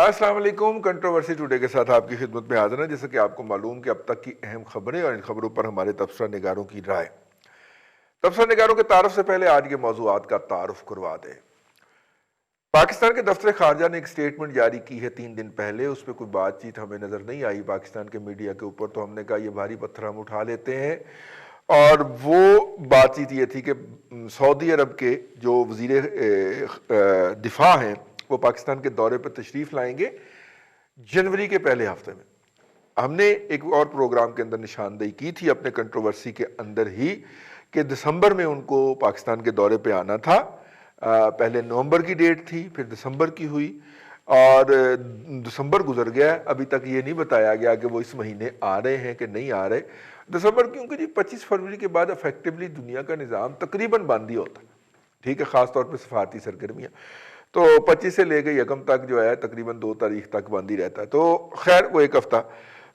अस्सलाम वालेकुम। Controversy today के साथ आपकी खिदमत में हाजिर है। जैसे कि आपको मालूम कि अब तक की अहम खबरें और इन खबरों पर हमारे तबसरा निगारों की राय। तबसरा निगारों के तारुफ से पहले आज के मौज़ूआत का तारुफ करवा दें। पाकिस्तान के दफ्तर खारजा ने एक स्टेटमेंट जारी की है 3 दिन पहले। उस पर कोई बातचीत हमें नज़र नहीं आई पाकिस्तान के मीडिया के ऊपर, तो हमने कहा ये भारी पत्थर हम उठा लेते हैं। और वो बातचीत ये थी कि सऊदी अरब के जो वज़ीर दिफा हैं वो पाकिस्तान के दौरे पर तशरीफ़ लाएंगे जनवरी के पहले हफ्ते में। हमने एक और प्रोग्राम के अंदर निशानदेही की थी अपने कंट्रोवर्सी के अंदर ही कि दिसंबर में उनको पाकिस्तान के दौरे पे आना था। पहले नवंबर की डेट थी, फिर दिसंबर की हुई और दिसंबर गुजर गया। अभी तक ये नहीं बताया गया कि वो इस महीने आ रहे हैं कि नहीं आ रहे। दिसंबर क्योंकि जी 25 फरवरी के बाद इफेक्टिवली दुनिया का निज़ाम तकरीबन बंद ही होता है, ठीक है, ख़ास तौर पर सफारती सरगर्मियाँ। तो 25 से लेकर यकम तक जो है तकरीबन 2 तारीख तक बंद ही रहता है। तो खैर वो एक हफ्ता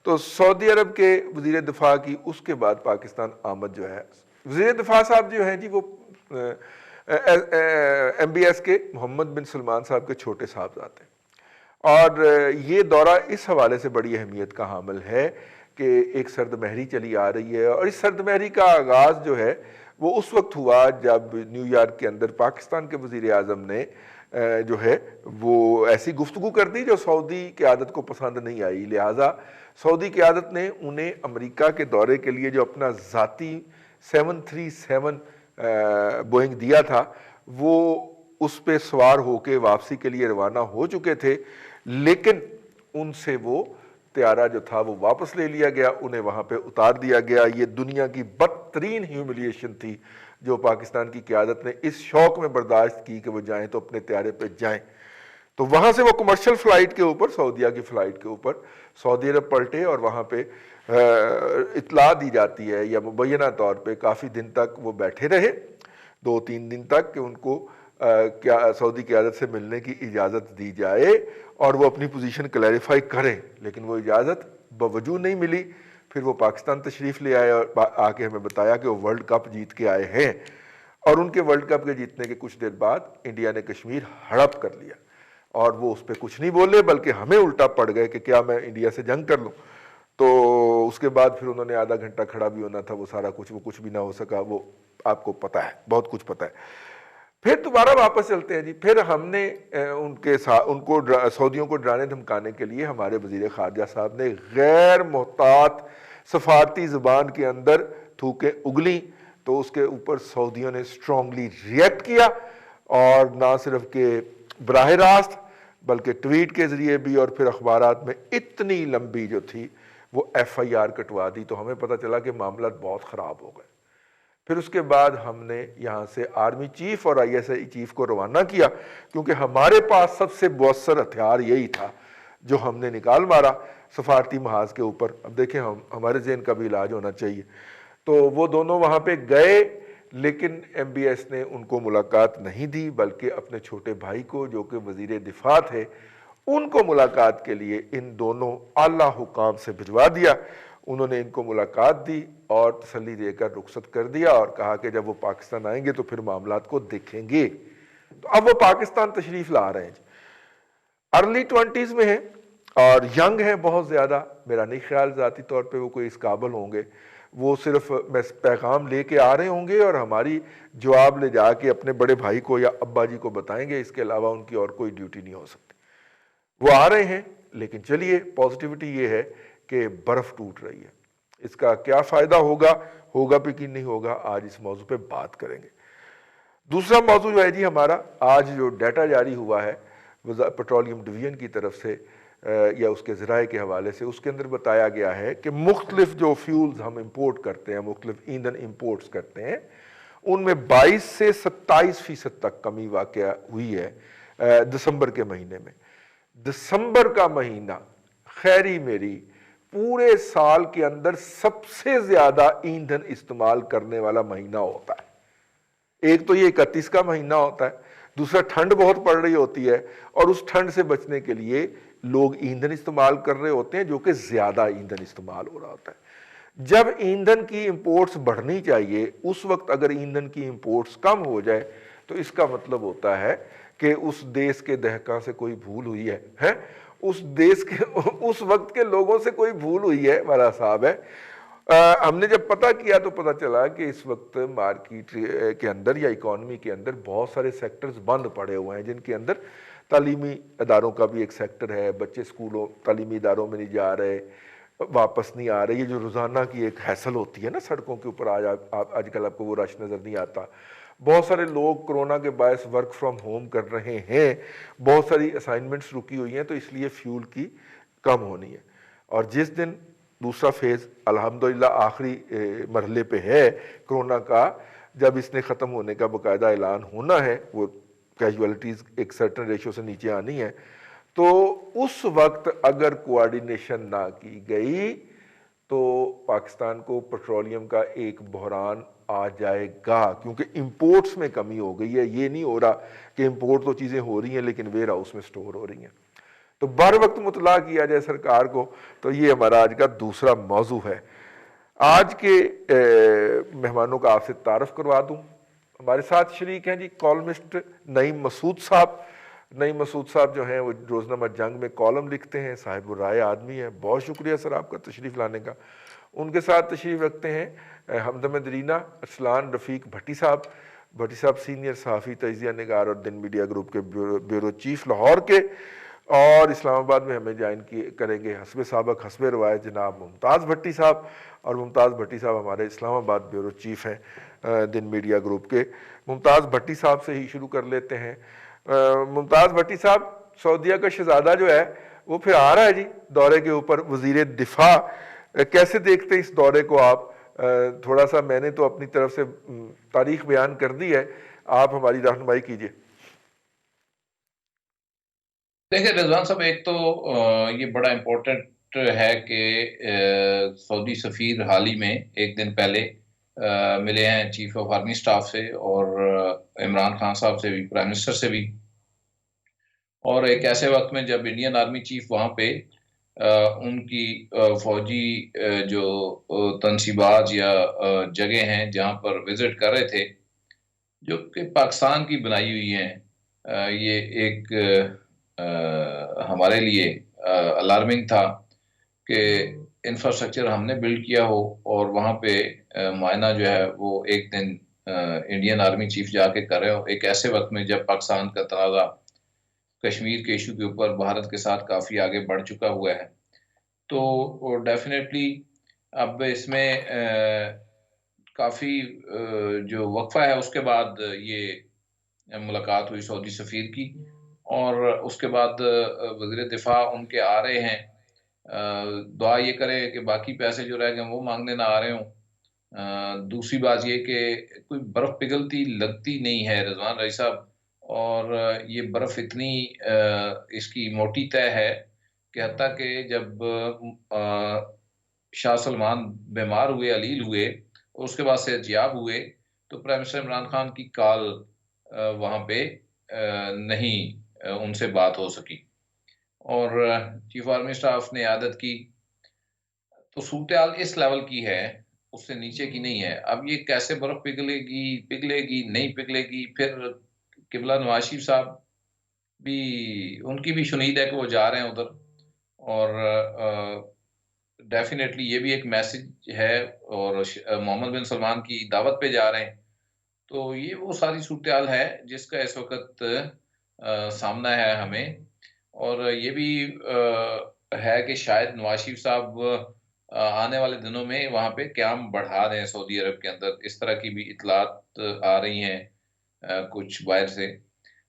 तो सऊदी अरब के वज़ीर दिफा की, उसके बाद पाकिस्तान आमद जो है। वज़ीर दिफा साहब जो हैं जी वो MBS के मोहम्मद बिन सलमान साहब के छोटे साहबजादे हैं। और ये दौरा इस हवाले से बड़ी अहमियत का हामिल है कि एक सर्द महरी चली आ रही है और इस सर्द महरी का आगाज़ जो है वो उस वक्त हुआ जब न्यूयॉर्क के अंदर पाकिस्तान के वज़ीर आज़म ने जो है वो ऐसी गुफ्तगू कर दी जो सऊदी क़यादत को पसंद नहीं आई। लिहाजा सऊदी क़यादत ने उन्हें अमेरिका के दौरे के लिए जो अपना ज़ाती 737 बोइंग दिया था वो उस पर सवार होकर वापसी के लिए रवाना हो चुके थे, लेकिन उनसे वो त्यारा जो था वो वापस ले लिया गया, उन्हें वहाँ पे उतार दिया गया। ये दुनिया की बदतरीन ह्यूमिलिएशन थी जो पाकिस्तान की क़यादत ने इस शौक में बर्दाश्त की कि वो जाएं तो अपने त्यारे पे जाएं। तो वहाँ से वो कमर्शियल फ़्लाइट के ऊपर, सऊदीया की फ़्लाइट के ऊपर सऊदी अरब पलटे और वहाँ पे इत्तला दी जाती है या मुबैना तौर पे काफ़ी दिन तक वो बैठे रहे, 2-3 दिन तक, कि उनको क्या सऊदी क़यादत से मिलने की इजाज़त दी जाए और वो अपनी पोजीशन क्लैरिफाई करें, लेकिन वो इजाज़त बावजूद नहीं मिली। फिर वो पाकिस्तान तशरीफ़ ले आए और आके हमें बताया कि वो वर्ल्ड कप जीत के आए हैं। और उनके वर्ल्ड कप के जीतने के कुछ देर बाद इंडिया ने कश्मीर हड़प कर लिया और वो उस पर कुछ नहीं बोले, बल्कि हमें उल्टा पड़ गए कि क्या मैं इंडिया से जंग कर लूँ। तो उसके बाद फिर उन्होंने आधा घंटा खड़ा भी होना था, वो सारा कुछ, वो कुछ भी ना हो सका, वो आपको पता है, बहुत कुछ पता है। फिर दोबारा वापस चलते हैं जी। फिर हमने उनके साथ उनको सऊदियों को डराने धमकाने के लिए हमारे वज़ीर ख़ारजा साहब ने गैर मोहतात सफारती ज़ुबान के अंदर थूकें उगली, तो उसके ऊपर सऊदियों ने स्ट्रांगली रिएक्ट किया और ना सिर्फ के बराह रास्त बल्कि ट्वीट के ज़रिए भी, और फिर अखबारात में इतनी लंबी जो थी वो FIR कटवा दी। तो हमें पता चला कि मामला बहुत ख़राब हो गए। फिर उसके बाद हमने यहाँ से आर्मी चीफ और ISI चीफ को रवाना किया, क्योंकि हमारे पास सबसे मौसर हथियार यही था जो हमने निकाल मारा सफारती महाज के ऊपर। अब देखें, हमारे ज़हन का भी इलाज होना चाहिए। तो वो दोनों वहाँ पे गए, लेकिन MBS ने उनको मुलाकात नहीं दी, बल्कि अपने छोटे भाई को जो कि वज़ीर दिफा थे उनको मुलाकात के लिए इन दोनों आला हुकाम से भिजवा दिया। उन्होंने इनको मुलाकात दी और तसल्ली देकर रुखसत कर दिया और कहा कि जब वो पाकिस्तान आएंगे तो फिर मामलात को देखेंगे। तो अब वो पाकिस्तान तशरीफ़ ला रहे हैं, अर्ली 20s में हैं और यंग हैं बहुत ज़्यादा। मेरा नहीं ख्याल ज़ाती तौर पे वो कोई इस काबिल होंगे। वो सिर्फ पैगाम लेके आ रहे होंगे और हमारी जवाब ले जाके अपने बड़े भाई को या अब्बा जी को बताएंगे, इसके अलावा उनकी और कोई ड्यूटी नहीं हो सकती। वो आ रहे हैं, लेकिन चलिए पॉजिटिविटी ये है कि बर्फ़ टूट रही है। इसका क्या फ़ायदा होगा भी कि नहीं होगा, आज इस मौजू पे बात करेंगे। दूसरा मौजू जो है जी हमारा, आज जो डाटा जारी हुआ है पेट्रोलियम डिवीज़न की तरफ से या उसके ज़राए के हवाले से, उसके अंदर बताया गया है कि मुख्तलिफ जो फ्यूल्स हम इंपोर्ट करते हैं, मुख्तलिफ ईंधन इंपोर्ट्स करते हैं, उनमें 22 से 27% तक कमी वाक़या हुई है दिसंबर के महीने में। दिसंबर का महीना खैरी मेरी पूरे साल के अंदर सबसे ज़्यादा ईंधन इस्तेमाल करने वाला महीना होता है। एक तो ये 31 का महीना होता है, दूसरा ठंड बहुत पड़ रही होती है और उस ठंड से बचने के लिए लोग ईंधन इस्तेमाल कर रहे होते हैं, जो कि ज़्यादा ईंधन इस्तेमाल हो रहा होता है। जब ईंधन की इंपोर्ट्स बढ़नी चाहिए, उस वक्त अगर ईंधन की इंपोर्ट्स कम हो जाए तो इसका मतलब होता है कि उस देश के दहका से कोई भूल हुई है? उस देश के उस वक्त के लोगों से कोई भूल हुई है? वाला साहब है। हमने जब पता किया तो पता चला कि इस वक्त मार्केट के अंदर या इकॉनमी के अंदर बहुत सारे सेक्टर्स बंद पड़े हुए हैं, जिनके अंदर तालीमी इदारों का भी एक सेक्टर है। बच्चे स्कूलों तालीमी इदारों में नहीं जा रहे, वापस नहीं आ रही। ये जो रोज़ाना की एक हैसल होती है ना सड़कों के ऊपर, आजकल आपको वो रश नज़र नहीं आता। बहुत सारे लोग कोरोना के बायस वर्क फ्रॉम होम कर रहे हैं, बहुत सारी असाइनमेंट्स रुकी हुई हैं, तो इसलिए फ्यूल की कम होनी है। और जिस दिन दूसरा फेज़ अल्हम्दुलिल्लाह आखिरी मरहले पे है कोरोना का, जब इसने ख़त्म होने का बाकायदा ऐलान होना है, वो कैजुअलिटीज़ एक सर्टन रेशो से नीचे आनी है, तो उस वक्त अगर कोऑर्डिनेशन ना की गई तो पाकिस्तान को पेट्रोलियम का एक बहरान आ जाएगा। क्योंकि इंपोर्ट्स में कमी हो गई है। ये नहीं हो रहा कि इंपोर्ट तो चीज़ें हो रही हैं लेकिन वेयर हाउस में स्टोर हो रही हैं। तो बर वक्त मुतला किया जाए सरकार को। तो ये हमारा आज का दूसरा मौजू है। आज के मेहमानों का आपसे तारफ़ करवा दूँ। हमारे साथ शरीक हैं जी कॉलमिस्ट नईम मसूद साहब। नईम मसूद साहब जो हैं वो रोज़नामा जंग में कॉलम लिखते हैं, साहिब राय आदमी है। बहुत शुक्रिया सर आपका तशरीफ़ लाने का। उनके साथ तशरीफ़ रखते हैं हमदम दरीना अरसलान रफ़ीक भट्टी साहब। भट्टी साहब सीनियर सहाफ़ी, तजिया निगार और दिन मीडिया ग्रुप के ब्यूरो चीफ लाहौर के। और इस्लामाबाद में हमें ज्वाइन करेंगे हस्ब साबक हस्ब रवायत जनाब मुमताज़ भट्टी साहब। और मुमताज़ भट्टी साहब हमारे इस्लामाबाद ब्यूरो चीफ हैं दिन मीडिया ग्रुप के। मुमताज़ भट्टी साहब से ही शुरू कर लेते हैं। मुमताज़ भट्टी साहब, सऊदीया का शहजादा जो है वो फिर आ रहा है जी दौरे के ऊपर, वज़ीर दिफा। कैसे देखते हैं इस दौरे को आप? थोड़ा सा मैंने तो अपनी तरफ से तारीख बयान कर दी है, आप हमारी रहनुमाई कीजिए। देखिए रिजवान साहब, एक तो ये बड़ा इम्पोर्टेंट है कि सऊदी सफ़ीर हाल ही में एक दिन पहले मिले हैं चीफ ऑफ आर्मी स्टाफ से और इमरान खान साहब से भी, प्राइम मिनिस्टर से भी। और एक ऐसे वक्त में जब इंडियन आर्मी चीफ वहाँ पे उनकी फौजी जो तनसीबात या जगह हैं जहाँ पर विजिट कर रहे थे, जो कि पाकिस्तान की बनाई हुई हैं, ये एक हमारे लिए अलार्मिंग था कि इंफ्रास्ट्रक्चर हमने बिल्ड किया हो और वहाँ पे मुआयना जो है वो एक दिन इंडियन आर्मी चीफ जाके कर रहे हो, एक ऐसे वक्त में जब पाकिस्तान का तनाज़ा कश्मीर के इशू के ऊपर भारत के साथ काफ़ी आगे बढ़ चुका हुआ है। तो डेफिनेटली अब इसमें काफ़ी जो वक्फा है उसके बाद ये मुलाकात हुई सऊदी सफ़ीर की। और उसके बाद वज़ीर दिफा उनके आ रहे हैं। दुआ ये करें कि बाकी पैसे जो रह गए वो मांगने ना आ रहे हों। दूसरी बात ये कि कोई बर्फ़ पिघलती लगती नहीं है रिजवान रईस साहब। और ये बर्फ़ इतनी इसकी मोटी तय है कि हत्ता कि जब शाह सलमान बीमार हुए, अलील हुए, उसके बाद सेहतयाब हुए, तो प्राइम मिनिस्टर इमरान खान की कॉल वहाँ पे नहीं उनसे बात हो सकी। और चीफ आर्मी स्टाफ ने आदत की। तो सूरत-ए-हाल इस लेवल की है, उससे नीचे की नहीं है। अब ये कैसे बर्फ़ पिघलेगी, पिघलेगी, नहीं पिघलेगी, फिर क़िबला नवाज़ शरीफ साहब भी, उनकी भी शुनीद है कि वो जा रहे हैं उधर। और डेफ़िनेटली ये भी एक मैसेज है। और मोहम्मद बिन सलमान की दावत पे जा रहे हैं। तो ये वो सारी सूरत-ए-हाल है जिसका इस वक़्त सामना है हमें। और ये भी है कि शायद नवाज़ शरीफ साहब आने वाले दिनों में वहाँ पे क़याम बढ़ा रहे हैं सऊदी अरब के अंदर। इस तरह की भी इत्तलात आ रही हैं कुछ बाहर से।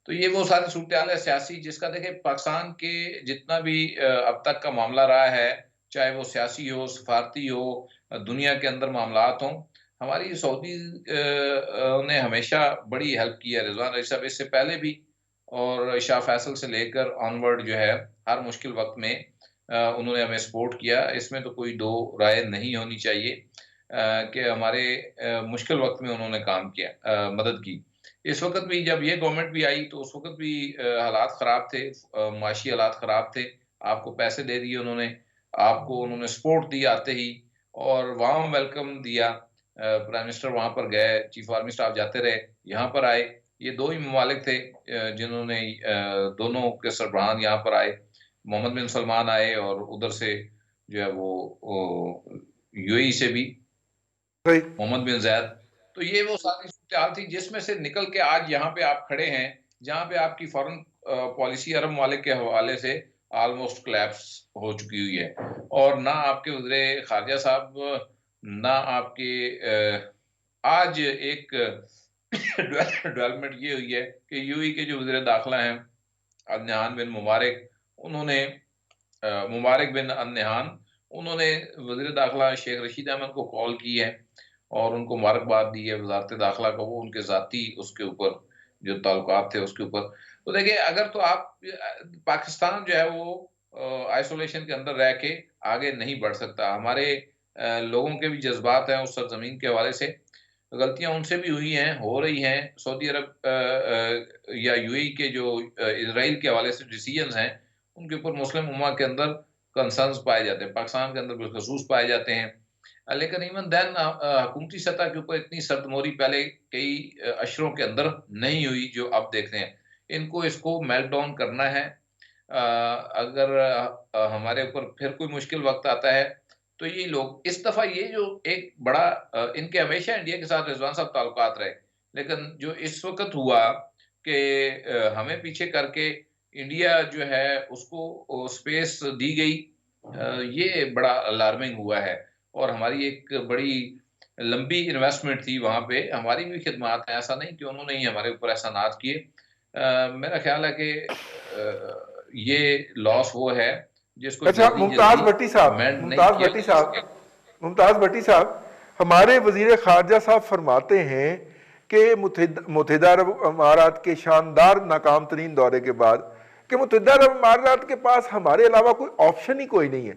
तो ये वो सारी सूरत-ए-हाल है सियासी, जिसका देखिए पाकिस्तान के जितना भी अब तक का मामला रहा है, चाहे वो सियासी हो, सफारती हो, दुनिया के अंदर मामलात हों, हमारी सऊदी ने हमेशा बड़ी हेल्प की है रिज़वान रईस साहब, इससे पहले भी। और शाह फैसल से लेकर ऑनवर्ड जो है, हर मुश्किल वक़्त में उन्होंने हमें सपोर्ट किया। इसमें तो कोई दो राय नहीं होनी चाहिए कि हमारे मुश्किल वक़्त में उन्होंने काम किया, मदद की। इस वक़्त भी जब ये गवर्नमेंट भी आई तो उस वक़्त भी हालात ख़राब थे, माशी हालात ख़राब थे। आपको पैसे दे दिए उन्होंने, आपको उन्होंने सपोर्ट दी आते ही, और वार्म वेलकम दिया। प्राइम मिनिस्टर वहाँ पर गए, चीफ आर्मी स्टाफ जाते रहे, यहाँ पर आए। ये 2 ही ममालिक थे जिन्होंने दोनों के सरबराहान यहाँ पर आए। मोहम्मद बिन सलमान आए और उधर से जो है वो यूएई से भी सही। मोहम्मद बिन ज़ायद। तो ये वो सारी सूरत-ए-हाल थी जिसमें से निकल के आज यहाँ पे आप खड़े हैं, जहाँ पे आपकी फ़ॉरेन पॉलिसी अरब ममालिक के हवाले से ऑलमोस्ट कोलैप्स हो चुकी हुई है। और ना आपके वज़ीर ख़ारिजा साहब, ना आपके आज एक डेवलपमेंट ये हुई है कि यूएई के जो वज़ीर दाखिला हैं, अदनान बिन मुबारक, उन्होंने मुबारक बिन अन-नहान, उन्होंने वज़ीर दाखिला शेख रशीद अहमद को कॉल की है और उनको मुबारकबाद दी है वज़ारत दाखिला को, वो उनके ज़ाती उसके ऊपर जो ताल्लुकात थे उसके ऊपर। तो देखिए, अगर तो आप पाकिस्तान जो है वो आइसोलेशन के अंदर रह के आगे नहीं बढ़ सकता। हमारे लोगों के भी जज़्बात हैं उस सरज़मीन के हवाले से। गलतियाँ उनसे भी हुई हैं, हो रही हैं। सऊदी अरब या यूएई के जो इज़राइल के हवाले से डिसीजंस हैं, उनके ऊपर मुस्लिम उम्मा के अंदर कंसर्न्स पाए जाते हैं। पाकिस्तान के अंदर बिलख़ुसूस पाए जाते हैं। लेकिन इवन देन हुकूमती सतह के ऊपर इतनी सर्दमोरी पहले कई अशरों के अंदर नहीं हुई जो अब देखते हैं। इनको इसको मेल्ट डाउन करना है। अगर हमारे ऊपर फिर कोई मुश्किल वक़्त आता है, तो ये लोग इस दफ़ा ये जो एक बड़ा इनके हमेशा इंडिया के साथ रिज़वान साहब ताल्लुकात रहे, लेकिन जो इस वक़्त हुआ कि हमें पीछे करके इंडिया जो है उसको स्पेस दी गई, ये बड़ा अलार्मिंग हुआ है। और हमारी एक बड़ी लंबी इन्वेस्टमेंट थी वहाँ पे, हमारी भी खिदमात हैं, ऐसा नहीं कि उन्होंने ही हमारे ऊपर एहसानात किए। मेरा ख़्याल है कि ये लॉस वो है जिसको अच्छा, जल्दी-जल्दी मेंड नहीं किया जा सके। मुमताज़ भट्टी साहब, हमारे वज़ीर ख़ारिजा साहब फरमाते हैं कि मुत्तहिदा अरब अमारात के शानदार नाकाम तरीन दौरे के बाद कि मुत्तहिदा अरब अमारात के पास हमारे अलावा कोई ऑप्शन ही कोई नहीं है।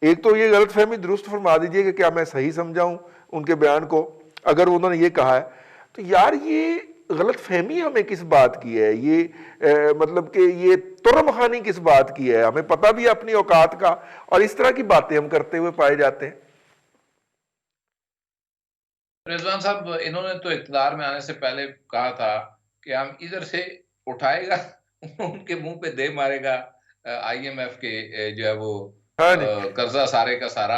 एक तो ये गलत फहमी दुरुस्त फरमा दीजिए कि क्या मैं सही समझाऊं उनके बयान को, अगर उन्होंने ये कहा है तो यार ये गलत फहमी हमें किस बात की है, ये मतलब कि ये तुर्म खानी किस बात की है, हमें पता भी है अपनी औकात का और इस तरह की बातें हम करते हुए पाए जाते हैं। रिजवान साहब, इन्होंने तो इक़्तिदार में आने से पहले कहा था कि हम इधर से उठाएगा उनके मुंह पे दे मारेगा आईएमएफ के जो है वो हाँ जी। कर्जा सारे का सारा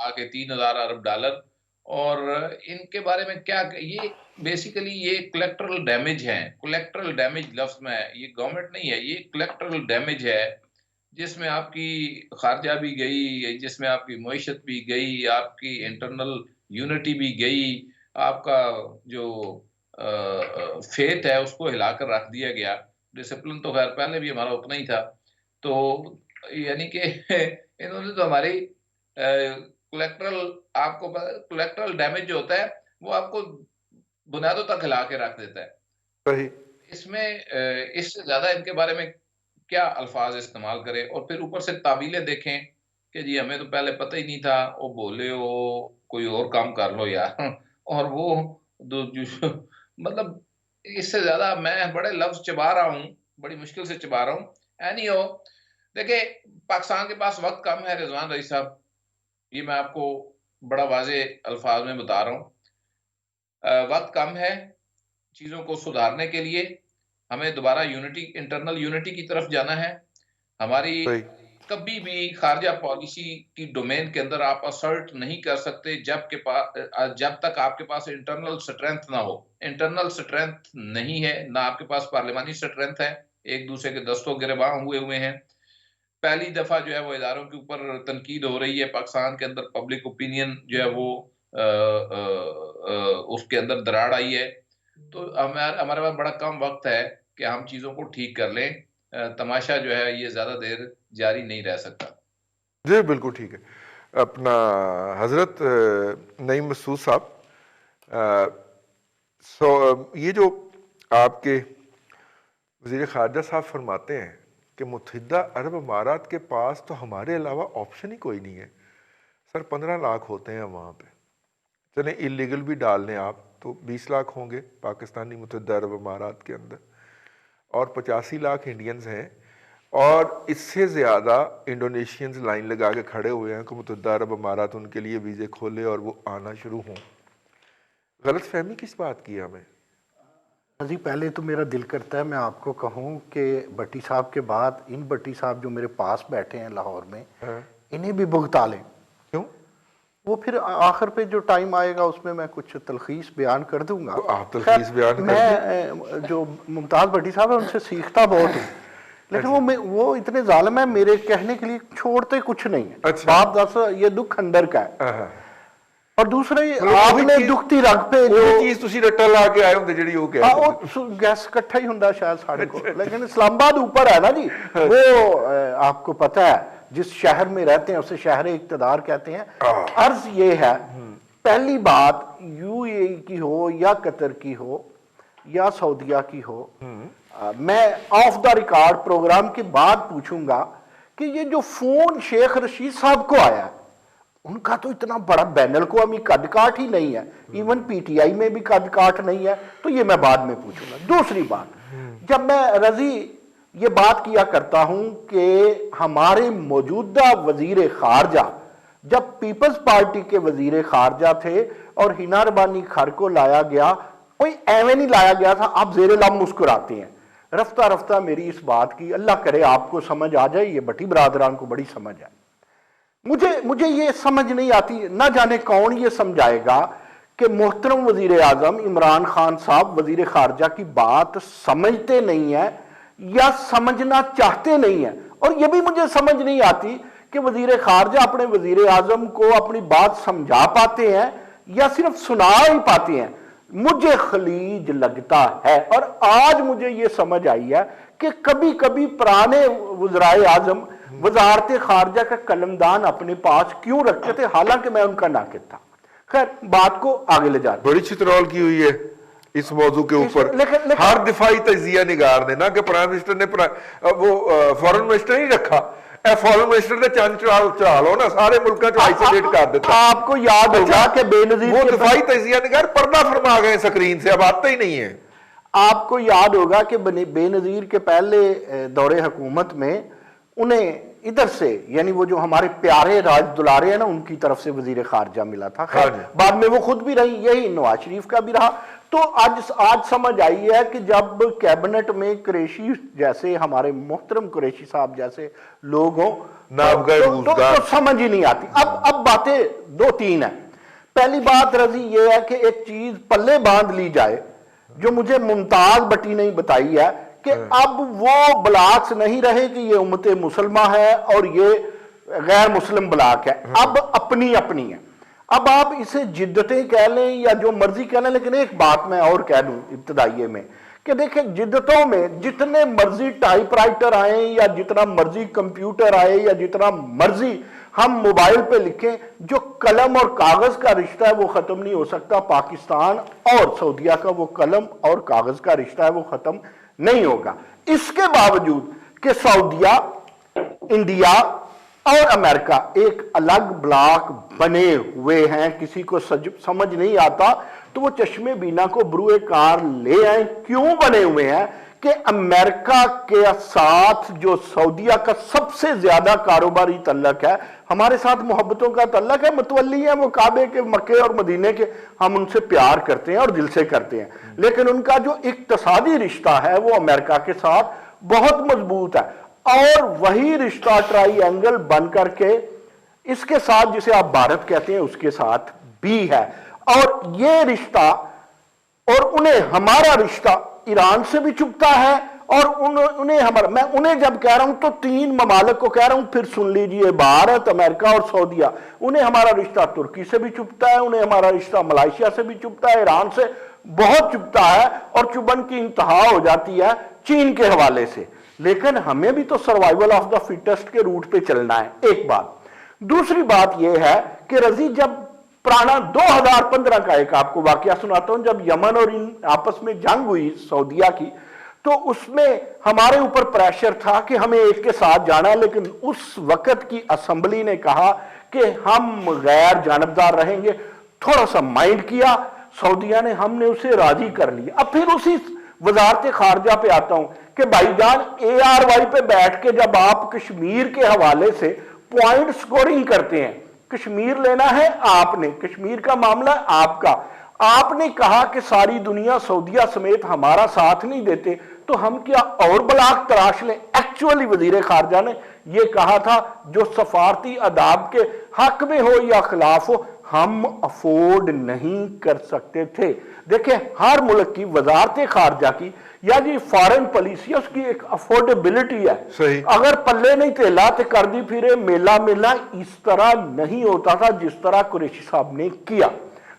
आके 3,000 अरब डॉलर। और इनके बारे में क्या ये बेसिकली ये कोलेक्टरल डैमेज है। कोलेक्टरल डैमेज लफ्ज में ये गवर्नमेंट नहीं है, ये कोलेक्टरल डैमेज है जिसमें आपकी खारजा भी गई, जिसमें आपकी मईशत भी गई, आपकी इंटरनल यूनिटी भी गई, आपका जो फेथ है उसको हिलाकर रख दिया गया। डिसिप्लिन तो खैर पहले भी हमारा उतना ही था। तो यानी कि इन्होंने तो हमारी कोलेक्टरल आपको कोलेक्टरल डैमेज जो होता है वो आपको बुनियादों तक हिला के रख देता है। सही। इसमें इससे ज़्यादा इनके बारे में क्या अल्फ़ाज़ इस्तेमाल करें और फिर ऊपर से तावीलें देखें कि जी हमें तो पहले पता ही नहीं था, वो बोले हो, कोई और काम कर लो यार और वो दो जो मतलब इससे ज़्यादा मैं बड़े लफ्ज़ चबा रहा हूँ, बड़ी मुश्किल से चबा रहा हूँ। एनीहो, देखिए, पाकिस्तान के पास वक़्त कम है रिज़वान रईस साहब, ये मैं आपको बड़ा वाज़ेह अल्फ़ाज़ में बता रहा हूँ। वक़्त कम है चीज़ों को सुधारने के लिए, हमें दोबारा यूनिटी इंटरनल यूनिटी की तरफ जाना है। हमारी सही। कभी भी खारजा पॉलिसी की डोमेन के अंदर आप असर्ट नहीं कर सकते जब तक आपके पास इंटरनल स्ट्रेंथ ना हो। इंटरनल स्ट्रेंथ नहीं है, ना आपके पास पार्लिमानी स्ट्रेंथ है, एक-दूसरे के दस्तों गिरबाँ हुए हुए हैं। पहली दफ़ा जो है वो इदारों के ऊपर तनकीद हो रही है, पाकिस्तान के अंदर पब्लिक ओपिनियन जो है वो उसके अंदर दरार आई है। तो हमारे पास बड़ा कम वक़्त है कि हम चीज़ों को ठीक कर लें। तमाशा जो है ये ज़्यादा देर जारी नहीं रह सकता। जी बिल्कुल ठीक है। अपना हजरत नईम मसूद साहब, ये जो आपके वज़ीर ख़ारिजा साहब फरमाते हैं कि मुत्तहिदा अरब अमारात के पास तो हमारे अलावा ऑप्शन ही कोई नहीं है। सर 15 लाख होते हैं वहाँ पे, चलें इलीगल भी डाल लें आप तो 20 लाख होंगे पाकिस्तानी मुत्तहिदा अरब अमारात के अंदर, और 85 लाख इंडियंस हैं, और इससे ज़्यादा इंडोनेशियंस लाइन लगा के खड़े हुए हैं कि मुत्तहिदा अरब अमारात उनके लिए वीज़े खोले और वो आना शुरू हों। गलत फहमी किस बात की है हमें? जी पहले तो मेरा दिल करता है मैं आपको कहूं कि भट्टी साहब के बाद इन भट्टी साहब जो मेरे पास बैठे हैं लाहौर में, इन्हें भी भुगता लें। क्यों? वो फिर आखिर पे जो टाइम आएगा उसमें मैं कुछ तलखीस बयान कर दूंगा। तो आप तलखीस बयान कर मैं जो मुमताज भट्टी साहब है उनसे सीखता बहुत हूँ, लेकिन वो इतने जालिम है, मेरे कहने के लिए छोड़ते कुछ नहीं है। अच्छा। बाप दस ये दुख अंदर का है। और दूसरा मतलब आपने दुखती रग पे जो चीज तुसी रट्टा ला के आए होंगे ਜਿਹੜੀ ਉਹ ਕਹਿ वो गैस इकट्ठा ही ਹੁੰਦਾ शायद साढ़े को, लेकिन इस्लामाबाद ऊपर है ना जी। वो आपको पता है जिस शहर में रहते हैं उसे शहर इक्तदार कहते हैं। अर्ज ये है, पहली बात यूएई की हो या कतर की हो या सऊदिया की हो, मैं ऑफ द रिकॉर्ड प्रोग्राम के बाद पूछूंगा कि ये जो फोन शेख रशीद साहब को आया उनका तो इतना बड़ा बैनल को अमी कद काट ही नहीं है, इवन पीटीआई में भी कद काट नहीं है, तो ये मैं बाद में पूछूंगा। दूसरी बात, जब मैं रजी ये बात किया करता हूं कि हमारे मौजूदा वजीर खारजा जब पीपल्स पार्टी के वजीर खारजा थे और हिना रबानी खर को लाया गया, कोई एवं नहीं लाया गया था, आप जेरे लम मुस्कुराते हैं। रफ्ता रफ्ता मेरी इस बात की अल्लाह करे आपको समझ आ जाए, ये भट्टी बरादरान को बड़ी समझ है। मुझे ये समझ नहीं आती, ना जाने कौन ये समझाएगा कि मोहतरम वजीर आजम इमरान खान साहब वजीर खारजा की बात समझते नहीं है या समझना चाहते नहीं है। और ये भी मुझे समझ नहीं आती कि वजीर खारजा अपने वजीर आजम को अपनी बात समझा पाते हैं या सिर्फ सुना ही पाते हैं। मुझे खलीज लगता है, और आज मुझे ये समझ आई है कि कभी कभी पुराने वज़राए आजम वजारत खारजा का कलमदान अपने पास क्यों रखते थे, हालांकि मैं उनका नाकिद था। खैर बात को आगे ले जाते, बड़ी चित्रौल की हुई है इस मौजू के ऊपर। हर दिफाई तजिया निगार ने ना कि प्राइम मिनिस्टर ने वो फॉरेन मिनिस्टर नहीं रखा, फॉरेन मिनिस्टर ने चंद चढ़ा लो ना, सारे मुल्क को आइसोलेट कर देता। आपको याद होगा कि बेनजीर वो दिफाई तजिया निगार पर्दा फरमा गए स्क्रीन से, अब आते ही नहीं है। आपको याद होगा कि बेनजीर के पहले दौरे हुकूमत में उन्हें इधर से, यानी वो जो हमारे प्यारे राज दुलारे हैं ना, उनकी तरफ से वजीर खारजा मिला था। बाद में वो खुद भी रही, यही नवाज शरीफ का भी रहा। तो आज समझ आई है कि जब कैबिनेट में कुरैशी जैसे, हमारे मोहतरम कुरैशी साहब जैसे लोग हों तो समझ ही नहीं आती। अब बातें दो तीन है। पहली बात रजी ये है कि एक चीज पल्ले बांध ली जाए जो मुझे मुमताज भट्टी ने बताई है कि अब वो ब्लॉक्स नहीं रहे कि ये उम्मत मुसलमा है और ये गैर मुस्लिम ब्लॉक है, अब अपनी अपनी है। अब आप इसे जिद्दतें कह लें या जो मर्जी कह लें, लेकिन एक बात मैं और कह दूं इब्तदाइये में कि देखें, जिद्दतों में जितने मर्जी टाइपराइटर आए या जितना मर्जी कंप्यूटर आए या जितना मर्जी हम मोबाइल पे लिखें, जो कलम और कागज का रिश्ता है वो खत्म नहीं हो सकता। पाकिस्तान और सऊदिया का वो कलम और कागज का रिश्ता है वो खत्म नहीं होगा। इसके बावजूद कि सऊदिया, इंडिया और अमेरिका एक अलग ब्लॉक बने हुए हैं, किसी को समझ नहीं आता, तो वो चश्मे बीना को बरूए कार ले आए। क्यों बने हुए हैं कि अमेरिका के साथ जो सऊदिया का सबसे ज्यादा कारोबारी तल्लक है, हमारे साथ मोहब्बतों का तल्लक है, मुतवल्ली है वो काबे के, मक्के और मदीने के, हम उनसे प्यार करते हैं और दिल से करते हैं, लेकिन उनका जो इक्तसादी रिश्ता है वो अमेरिका के साथ बहुत मजबूत है। और वही रिश्ता ट्राइएंगल बन करके इसके साथ, जिसे आप भारत कहते हैं, उसके साथ भी है। और ये रिश्ता, और उन्हें हमारा रिश्ता ईरान से भी चुभता है, और उन्हें हमारा, मैं उन्हें जब कह रहा हूं तो तीन ममालिक को कह रहा हूं, फिर सुन लीजिए, भारत, अमेरिका और सऊदिया। उन्हें हमारा रिश्ता तुर्की से भी चुभता है, उन्हें हमारा रिश्ता मलेशिया से भी चुभता है, ईरान से बहुत चुभता है, और चुभन की इंतहा हो जाती है चीन के हवाले से। लेकिन हमें भी तो सर्वाइवल ऑफ द फिटेस्ट के रूट पे चलना है, एक बात। दूसरी बात यह है कि रजी, जब पुराना 2015 का एक आपको वाकया सुनाता हूं, जब यमन और इन आपस में जंग हुई सऊदिया की, तो उसमें हमारे ऊपर प्रेशर था कि हमें एक के साथ जाना है, लेकिन उस वक्त की असेंबली ने कहा कि हम गैर जानबदार रहेंगे। थोड़ा सा माइंड किया सऊदिया ने, हमने उसे राजी कर लिया। अब फिर उसी वजारत खारजा पे आता हूं कि भाईजान, ARY पे बैठ के जब आप कश्मीर के हवाले से पॉइंट स्कोरिंग करते हैं, कश्मीर लेना है आपने, कश्मीर का मामला आपका, आपने कहा कि सारी दुनिया सऊदीया समेत हमारा साथ नहीं देते, तो हम क्या और बलाक तराश लें? एक्चुअली वजीर खारजा ने यह कहा था, जो सफारती अदाब के हक में हो या खिलाफ हो, हम अफोर्ड नहीं कर सकते थे। देखिए, हर मुल्क की वजारत खारजा की या जी फॉरेन पॉलिसी, उसकी एक अफोर्डेबिलिटी है। सही। अगर पल्ले नहीं तेला तो कर दी फिरे मेला मेला, इस तरह नहीं होता था जिस तरह कुरैशी साहब ने किया।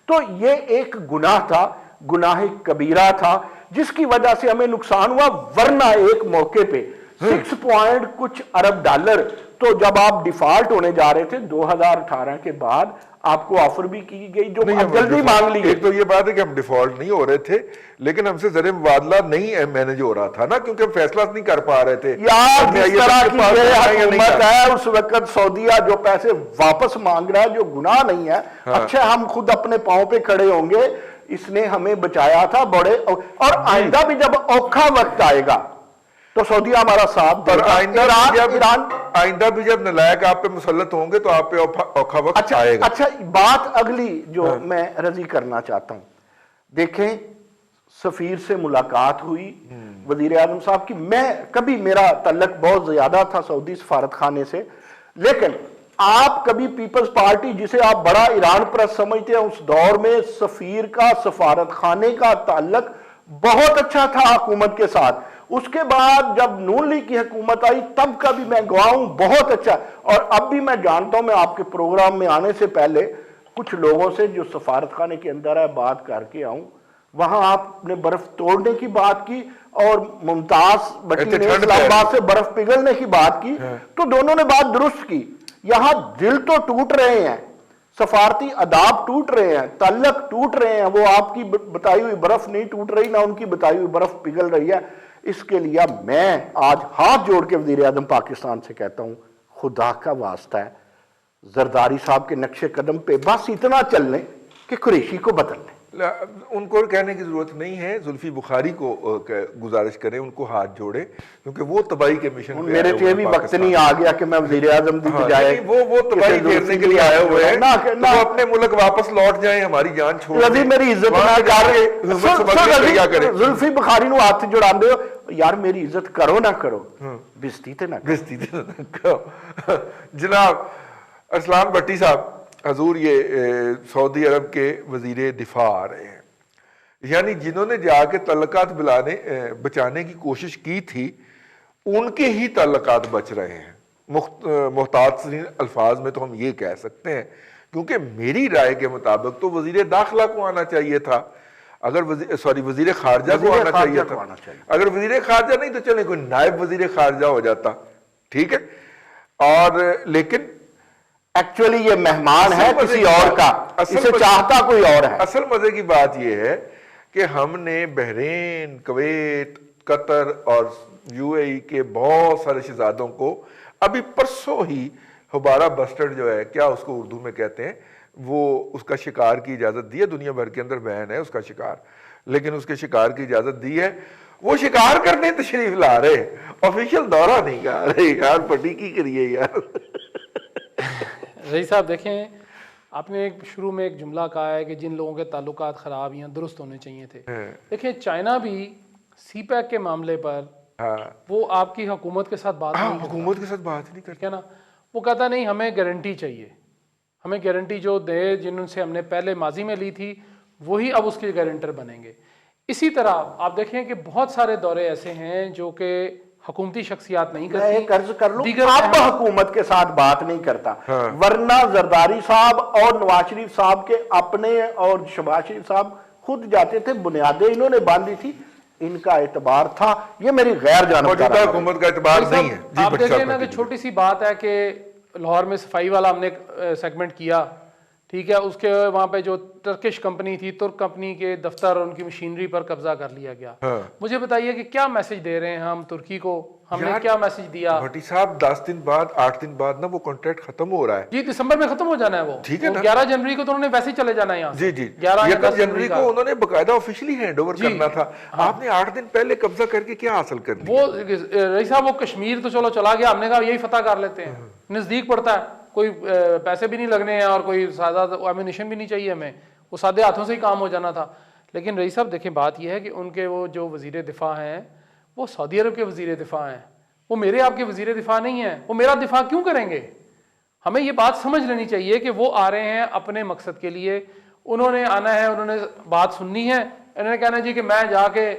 तो ये एक गुनाह था, गुनाह कबीरा था, जिसकी वजह से हमें नुकसान हुआ। वरना एक मौके पे 6 पॉइंट कुछ अरब डॉलर, तो जब आप डिफॉल्ट होने जा रहे थे 2018 के बाद, आपको ऑफर भी की गई जो आप जल्दी मांग ली। एक तो ये बात है कि हम डिफॉल्ट नहीं हो रहे थे, लेकिन हमसे ज़र मुबादला नहीं मैनेज हो रहा था ना, क्योंकि हम फैसला नहीं कर पा रहे थे। यार, जिस तरह की ये हुकूमत है उस वक्त सऊदीया जो पैसे वापस मांग रहा है, जो गुनाह नहीं है। अच्छा, हम खुद अपने पांव पे खड़े होंगे, इसने हमें बचाया था बड़े, और आइंदा भी जब औखा वक्त आएगा तो सऊदीया हमारा साथ देगा। आइंदा भी जब नलायक आप पे मुसल्लत होंगे तो आप पे औखा वक्त आएगा। अच्छा, बात अगली जो मैं रजी करना चाहता हूं, देखें, सफीर से मुलाकात हुई वजीर आजम साहब की। मैं कभी, मेरा तल्लक बहुत ज्यादा था सऊदी सफारत खाने से, लेकिन आप कभी पीपल्स पार्टी, जिसे आप बड़ा ईरान परस्त समझते हैं, उस दौर में सफीर का सफारत खाने का ताल्लुक बहुत अच्छा था हुकूमत के साथ। उसके बाद जब नून लीग की हुकूमत आई, तब का भी मैं गवाह हूं, बहुत अच्छा। और अब भी मैं जानता हूं, मैं आपके प्रोग्राम में आने से पहले कुछ लोगों से जो सफारत खाने के अंदर है बात करके आऊं। वहां आपने बर्फ तोड़ने की बात की और मुमताज भट्टी ने इस्लामाबाद से बर्फ पिघलने की बात की, तो दोनों ने बात दुरुस्त की। यहां दिल तो टूट रहे हैं, सफारती अदाब टूट रहे हैं, तल्लक टूट रहे हैं। वो आपकी बताई हुई बर्फ नहीं टूट रही, ना उनकी बताई हुई बर्फ पिघल रही है। इसके लिए मैं आज हाथ जोड़ के वजीर आजम पाकिस्तान से कहता हूं, खुदा का वास्ता है, जरदारी साहब के नक्शे कदम पे बस इतना चल लें कि कुरैशी को बदल लें। उनको कहने की जरूरत नहीं है, जुल्फी बुखारी को गुजारिश करें, उनको हाथ जोड़े, क्योंकि वो तबाही के मिशन पे मेरे लिए भी वक्त नहीं आ गया कि मैं वजीर आजम की बजाय वो तबाही घेरने के लिए आए हुए हैं, तो अपने मुल्क वापस लौट जाएं, हमारी जान छोड़ दें, मेरी इज्जत ना कर। जुल्फी बुखारी नु हाथ जुड़ा दो, यार मेरी इज्जत करो ना करो, बेइज्जती ते ना करो। जनाब अरसलान भट्टी साहब, हजूर ये सऊदी अरब के वजीर दिफा आ रहे हैं, यानी जिन्होंने जाके तल्लकात बचाने की कोशिश की थी, उनके ही तल्लकात बच रहे हैं। मुख्तासरीन अल्फाज में तो हम ये कह सकते हैं, क्योंकि मेरी राय के मुताबिक तो वजीर दाखिला को आना चाहिए था, अगर वजीर खारजा को आना चाहिए था। अगर वजीर खारजा नहीं तो चले कोई नायब वजीर खारजा हो जाता, ठीक है। और लेकिन एक्चुअली ये मेहमान है किसी और का, इसे चाहता कोई और है। असल मजे की बात यह है कि हमने बहरीन, कुवैत, कतर और यूएई के बहुत सारे शहजादों को अभी परसों ही हुबारा बस्टर्ड जो है, क्या उसको उर्दू में कहते हैं, वो उसका शिकार की इजाजत दी है। दुनिया भर के अंदर बैन है उसका शिकार, लेकिन उसके शिकार की इजाजत दी है। वो शिकार करने तशरीफ ला रहे, ऑफिशियल दौरा नहीं कर रहे। यार पटी की करिए यार। रईस साहब देखें, आपने शुरू में एक जुमला कहा है कि जिन लोगों के ताल्लुकात ख़राब या दुरुस्त होने चाहिए थे। देखें, चाइना भी सीपैक के मामले पर वो आपकी हुकूमत के साथ बात नहीं, हुकूमत के साथ बात नहीं करता ना। वो कहता नहीं, हमें गारंटी चाहिए, हमें गारंटी जो दे, जिनसे हमने पहले माजी में ली थी वही अब उसके गारंटर बनेंगे। इसी तरह आप देखें कि बहुत सारे दौरे ऐसे हैं जो कि हुकूमती शख्सियात नहीं करती। मैं कर्ज कर लूं, अब हुकूमत के साथ बात नहीं करता। वरना जरदारी साहब और नवाज शरीफ साहब के अपने और शहबाज शरीफ साहब खुद जाते थे, बुनियादें इन्होंने बांधी थी, इनका एतबार था। ये मेरी गैर जानबदार हुकूमत का एतबार नहीं है। आप देखिए ना कि छोटी सी बात है कि लाहौर में सफाई वाला हमने सेगमेंट किया, ठीक है, उसके वहां पे जो टर्किश कंपनी थी, तुर्क कंपनी के दफ्तर और उनकी मशीनरी पर कब्जा कर लिया गया। मुझे बताइए कि क्या मैसेज दे रहे हैं हम तुर्की को, हमने क्या मैसेज दिया? भट्टी साहब 10 दिन बाद 8 दिन बाद ना वो कॉन्ट्रैक्ट खत्म हो रहा है जी, दिसंबर में खत्म हो जाना है वो, ठीक है ना। 11 जनवरी को तो उन्होंने वैसे ही चले जाना है यहाँ जी जी, 11 जनवरी को उन्होंने बकायदा ऑफिशियली हैंडओवर करना था। आपने 8 दिन पहले कब्जा करके क्या हासिल कर लिया? वो रईस साहब, वो कश्मीर तो चलो चला गया, हमने कहा यही फतह कर लेते हैं, नजदीक पड़ता है, कोई पैसे भी नहीं लगने हैं और कोई सादा एमिनेशन भी नहीं चाहिए हमें, वो सादे हाथों से ही काम हो जाना था। लेकिन रईस साहब देखें, बात यह है कि उनके वो जो वज़ीर दिफा हैं वो सऊदी अरब के वज़ीर दिफा हैं, वो मेरे आपके वज़ीर दिफा नहीं हैं। वो मेरा दिफा क्यों करेंगे? हमें ये बात समझ लेनी चाहिए कि वो आ रहे हैं अपने मकसद के लिए, उन्होंने आना है, उन्होंने बात सुननी है, इन्होंने कहना जी कि मैं जाके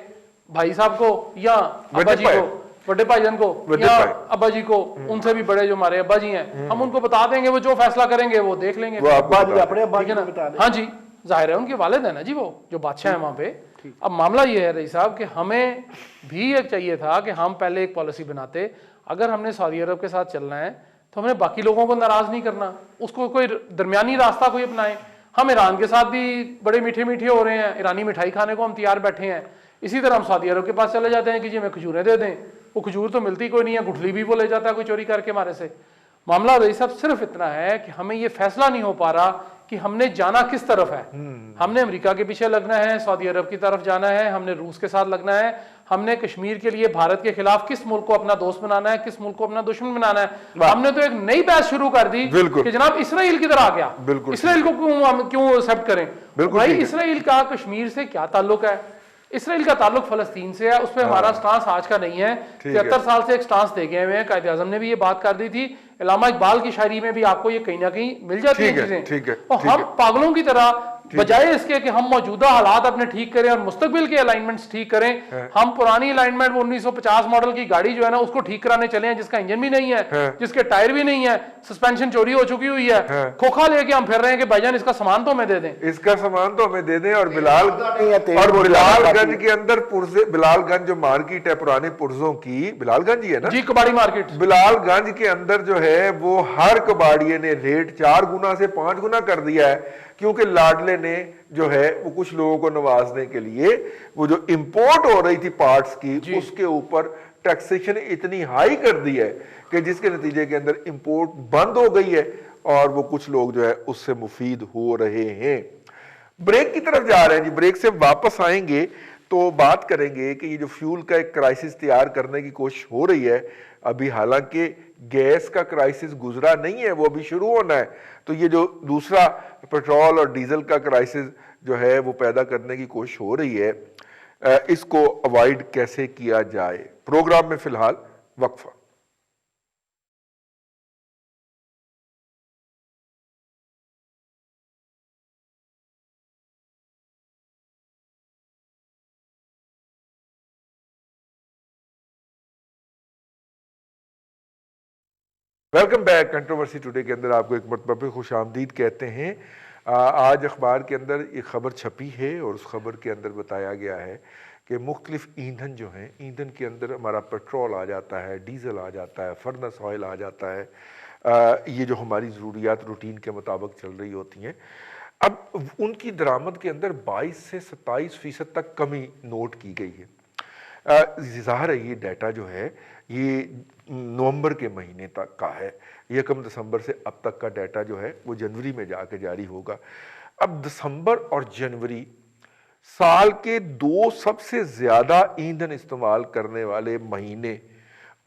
भाई साहब को या अब्बा जी को, बड़े भाईजान को या अब्बा जी को, उनसे भी बड़े जो हमारे अब्बा जी हैं, हम उनको बता देंगे, वो जो फैसला करेंगे वो देख लेंगे। अब्बा जी अपने अब्बा जी को बता दें। हाँ जी, जाहिर है उनके वालिद है ना जी, वो जो बादशाह है वहाँ पे। अब मामला ये है रईस साहब कि हमें भी एक चाहिए था कि हम पहले एक पॉलिसी बनाते, अगर हमने सऊदी अरब के साथ चलना है तो हमने बाकी लोगों को नाराज नहीं करना, उसको कोई दरमियानी रास्ता कोई अपनाएं। हम ईरान के साथ भी बड़े मीठे मीठे हो रहे हैं, ईरानी मिठाई खाने को हम तैयार बैठे हैं, इसी तरह हम सऊदी अरब के पास चले जाते हैं कि जी हमें खजूरें दे दें, वो खजूर तो मिलती कोई नहीं है, गुठली भी वो ले जाता है कोई चोरी करके हमारे से। मामला रईस साहब सिर्फ इतना है कि हमें ये फैसला नहीं हो पा रहा कि हमने जाना किस तरफ है। हमने अमेरिका के पीछे लगना है, सऊदी अरब की तरफ जाना है, हमने रूस के साथ लगना है, हमने कश्मीर के लिए भारत के खिलाफ किस मुल्क को अपना दोस्त बनाना है, किस मुल्क को अपना दुश्मन बनाना है। हमने तो एक नई बहस शुरू कर दी कि जनाब इसराइल की तरह आ गया, इसराइल को क्यों एक्सेप्ट करें? भाई इसराइल का कश्मीर से क्या ताल्लुक है? इसराइल का ताल्लुक फलस्तीन से है, उस पर हमारा स्टांस आज का नहीं है। 73 साल से एक स्टांस दे गए हुए हैं, कायदे आज़म ने भी ये बात कर दी थी, इलामा इकबाल की शायरी में भी आपको ये कहीं ना कहीं मिल जाती है चीजें। और हम पागलों की तरह बजाय इसके कि हम मौजूदा हालात अपने ठीक करें और मुस्तकबिल के अलाइनमेंट्स ठीक करें, हम पुरानी अलाइनमेंट 1950 मॉडल की गाड़ी जो है ना उसको ठीक कराने चले हैं, जिसका इंजन भी नहीं है, जिसके टायर भी नहीं है, सस्पेंशन चोरी हो चुकी हुई है, खोखा लेके हम फिर रहे हैं कि भाईजान इसका सामान तो हमें दे दें, इसका सामान तो हमें दे दें। और बिलालगंज के अंदर पुर्जे, बिलालगंज जो मार्केट है पुराने पुर्जों की, बिलालगंज ही है ना जी, कबाड़ी मार्केट, बिलालगंज के अंदर जो है वो हर कबाड़िये ने रेट 4 गुना से 5 गुना कर दिया है, क्योंकि लाडले ने जो है वो कुछ लोगों को नवाजने के लिए वो जो इंपोर्ट हो रही थी पार्ट्स की उसके ऊपर टैक्सेशन इतनी हाई कर दी है कि जिसके नतीजे के अंदर इंपोर्ट बंद हो गई है और वो कुछ लोग जो है उससे मुफीद हो रहे हैं। ब्रेक की तरफ जा रहे हैं जी, ब्रेक से वापस आएंगे तो बात करेंगे कि ये जो फ्यूल का एक क्राइसिस तैयार करने की कोशिश हो रही है, अभी हालांकि गैस का क्राइसिस गुजरा नहीं है, वो अभी शुरू होना है, तो ये जो दूसरा पेट्रोल और डीजल का क्राइसिस जो है वो पैदा करने की कोशिश हो रही है, इसको अवॉइड कैसे किया जाए। प्रोग्राम में फिलहाल वक्फा। Welcome back. कंट्रोवर्सी टुडे के अंदर आपको एक मरतबा पे खुश आमदीद कहते हैं। आज अखबार के अंदर एक ख़बर छपी है और उस खबर के अंदर बताया गया है कि मुख्तलिफ ईंधन जो हैं, ईंधन के अंदर हमारा पेट्रोल आ जाता है, डीज़ल आ जाता है, फर्नेस ऑयल आ जाता है, ये जो हमारी ज़रूरियात रूटीन के मुताबिक चल रही होती हैं, अब उनकी दरामद के अंदर 22 से 27% तक कमी नोट की गई है। ज़ाहिर है ये डाटा जो है ये नवंबर के महीने तक का है, 1 दिसंबर से अब तक का डाटा जो है वो जनवरी में जाके जारी होगा। अब दिसंबर और जनवरी साल के 2 सबसे ज़्यादा ईंधन इस्तेमाल करने वाले महीने,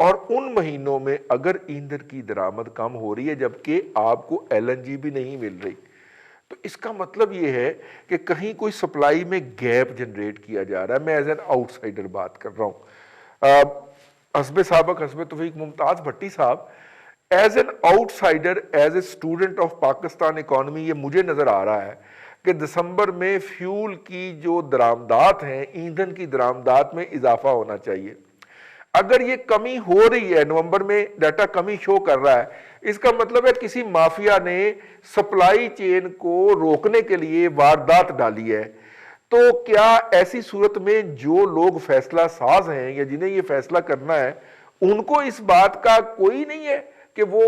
और उन महीनों में अगर ईंधन की दरामद कम हो रही है जबकि आपको LNG भी नहीं मिल रही, तो इसका मतलब ये है कि कहीं कोई सप्लाई में गैप जनरेट किया जा रहा है। मैं एज एन आउटसाइडर बात कर रहा हूँ। हस्बे साबक हस्बे तौफीक Mumtaz Bhatti sahab, as an outsider, as a student of Pakistan economy, ये मुझे नज़र आ रहा है कि दिसंबर में फ्यूल की जो दरामदात हैं, ईंधन की दरामदात में इजाफा होना चाहिए। अगर ये कमी हो रही है, नवंबर में डाटा कमी शो कर रहा है, इसका मतलब है किसी माफिया ने सप्लाई चेन को रोकने के लिए वारदात डाली है। तो क्या ऐसी सूरत में जो लोग फैसला साज हैं या जिन्हें ये फैसला करना है, उनको इस बात का कोई नहीं है कि वो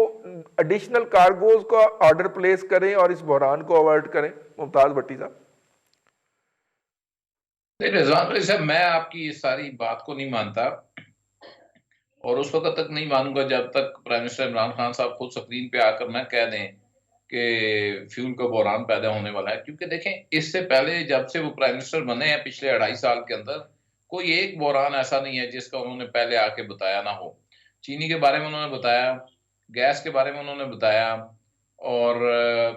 एडिशनल कार्गोज का ऑर्डर प्लेस करें और इस बहरान को अवॉइड करें? मुमताज भट्टी साहब। रिजवान भाई साहब, मैं आपकी इस सारी बात को नहीं मानता और उस वक्त तक नहीं मानूंगा जब तक प्राइम मिनिस्टर इमरान खान साहब खुद स्क्रीन पे आकर न कह दें कि फ्यूल का बहरान पैदा होने वाला है। क्योंकि देखें, इससे पहले जब से वो प्राइम मिनिस्टर बने हैं पिछले 2.5 साल के अंदर, कोई एक बहरान ऐसा नहीं है जिसका उन्होंने पहले आके बताया ना हो। चीनी के बारे में उन्होंने बताया, गैस के बारे में उन्होंने बताया, और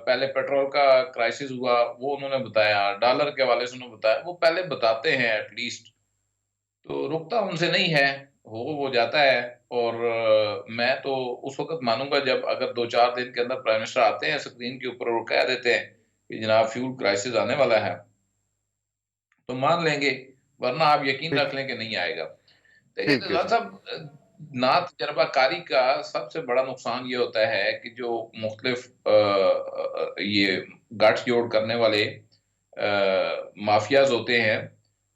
पहले पेट्रोल का क्राइसिस हुआ वो उन्होंने बताया, डॉलर के हवाले से उन्होंने बताया, वो पहले बताते हैं एटलीस्ट, तो रुकता उनसे नहीं है, वो जाता है। और मैं तो उस वक़्त मानूँगा जब अगर 2-4 दिन के अंदर प्राइम मिनिस्टर आते हैं स्क्रीन के ऊपर और कह देते हैं कि जनाब फ्यूल क्राइसिस आने वाला है, तो मान लेंगे, वरना आप यकीन ठीक रख लें कि नहीं आएगा। देखिए ठीक है रिजवान जी। साहब, ना तजर्बाकारी का सबसे बड़ा नुकसान ये होता है कि जो मुख्तलिफ ये गाठजोड़ करने वाले माफियाज होते हैं,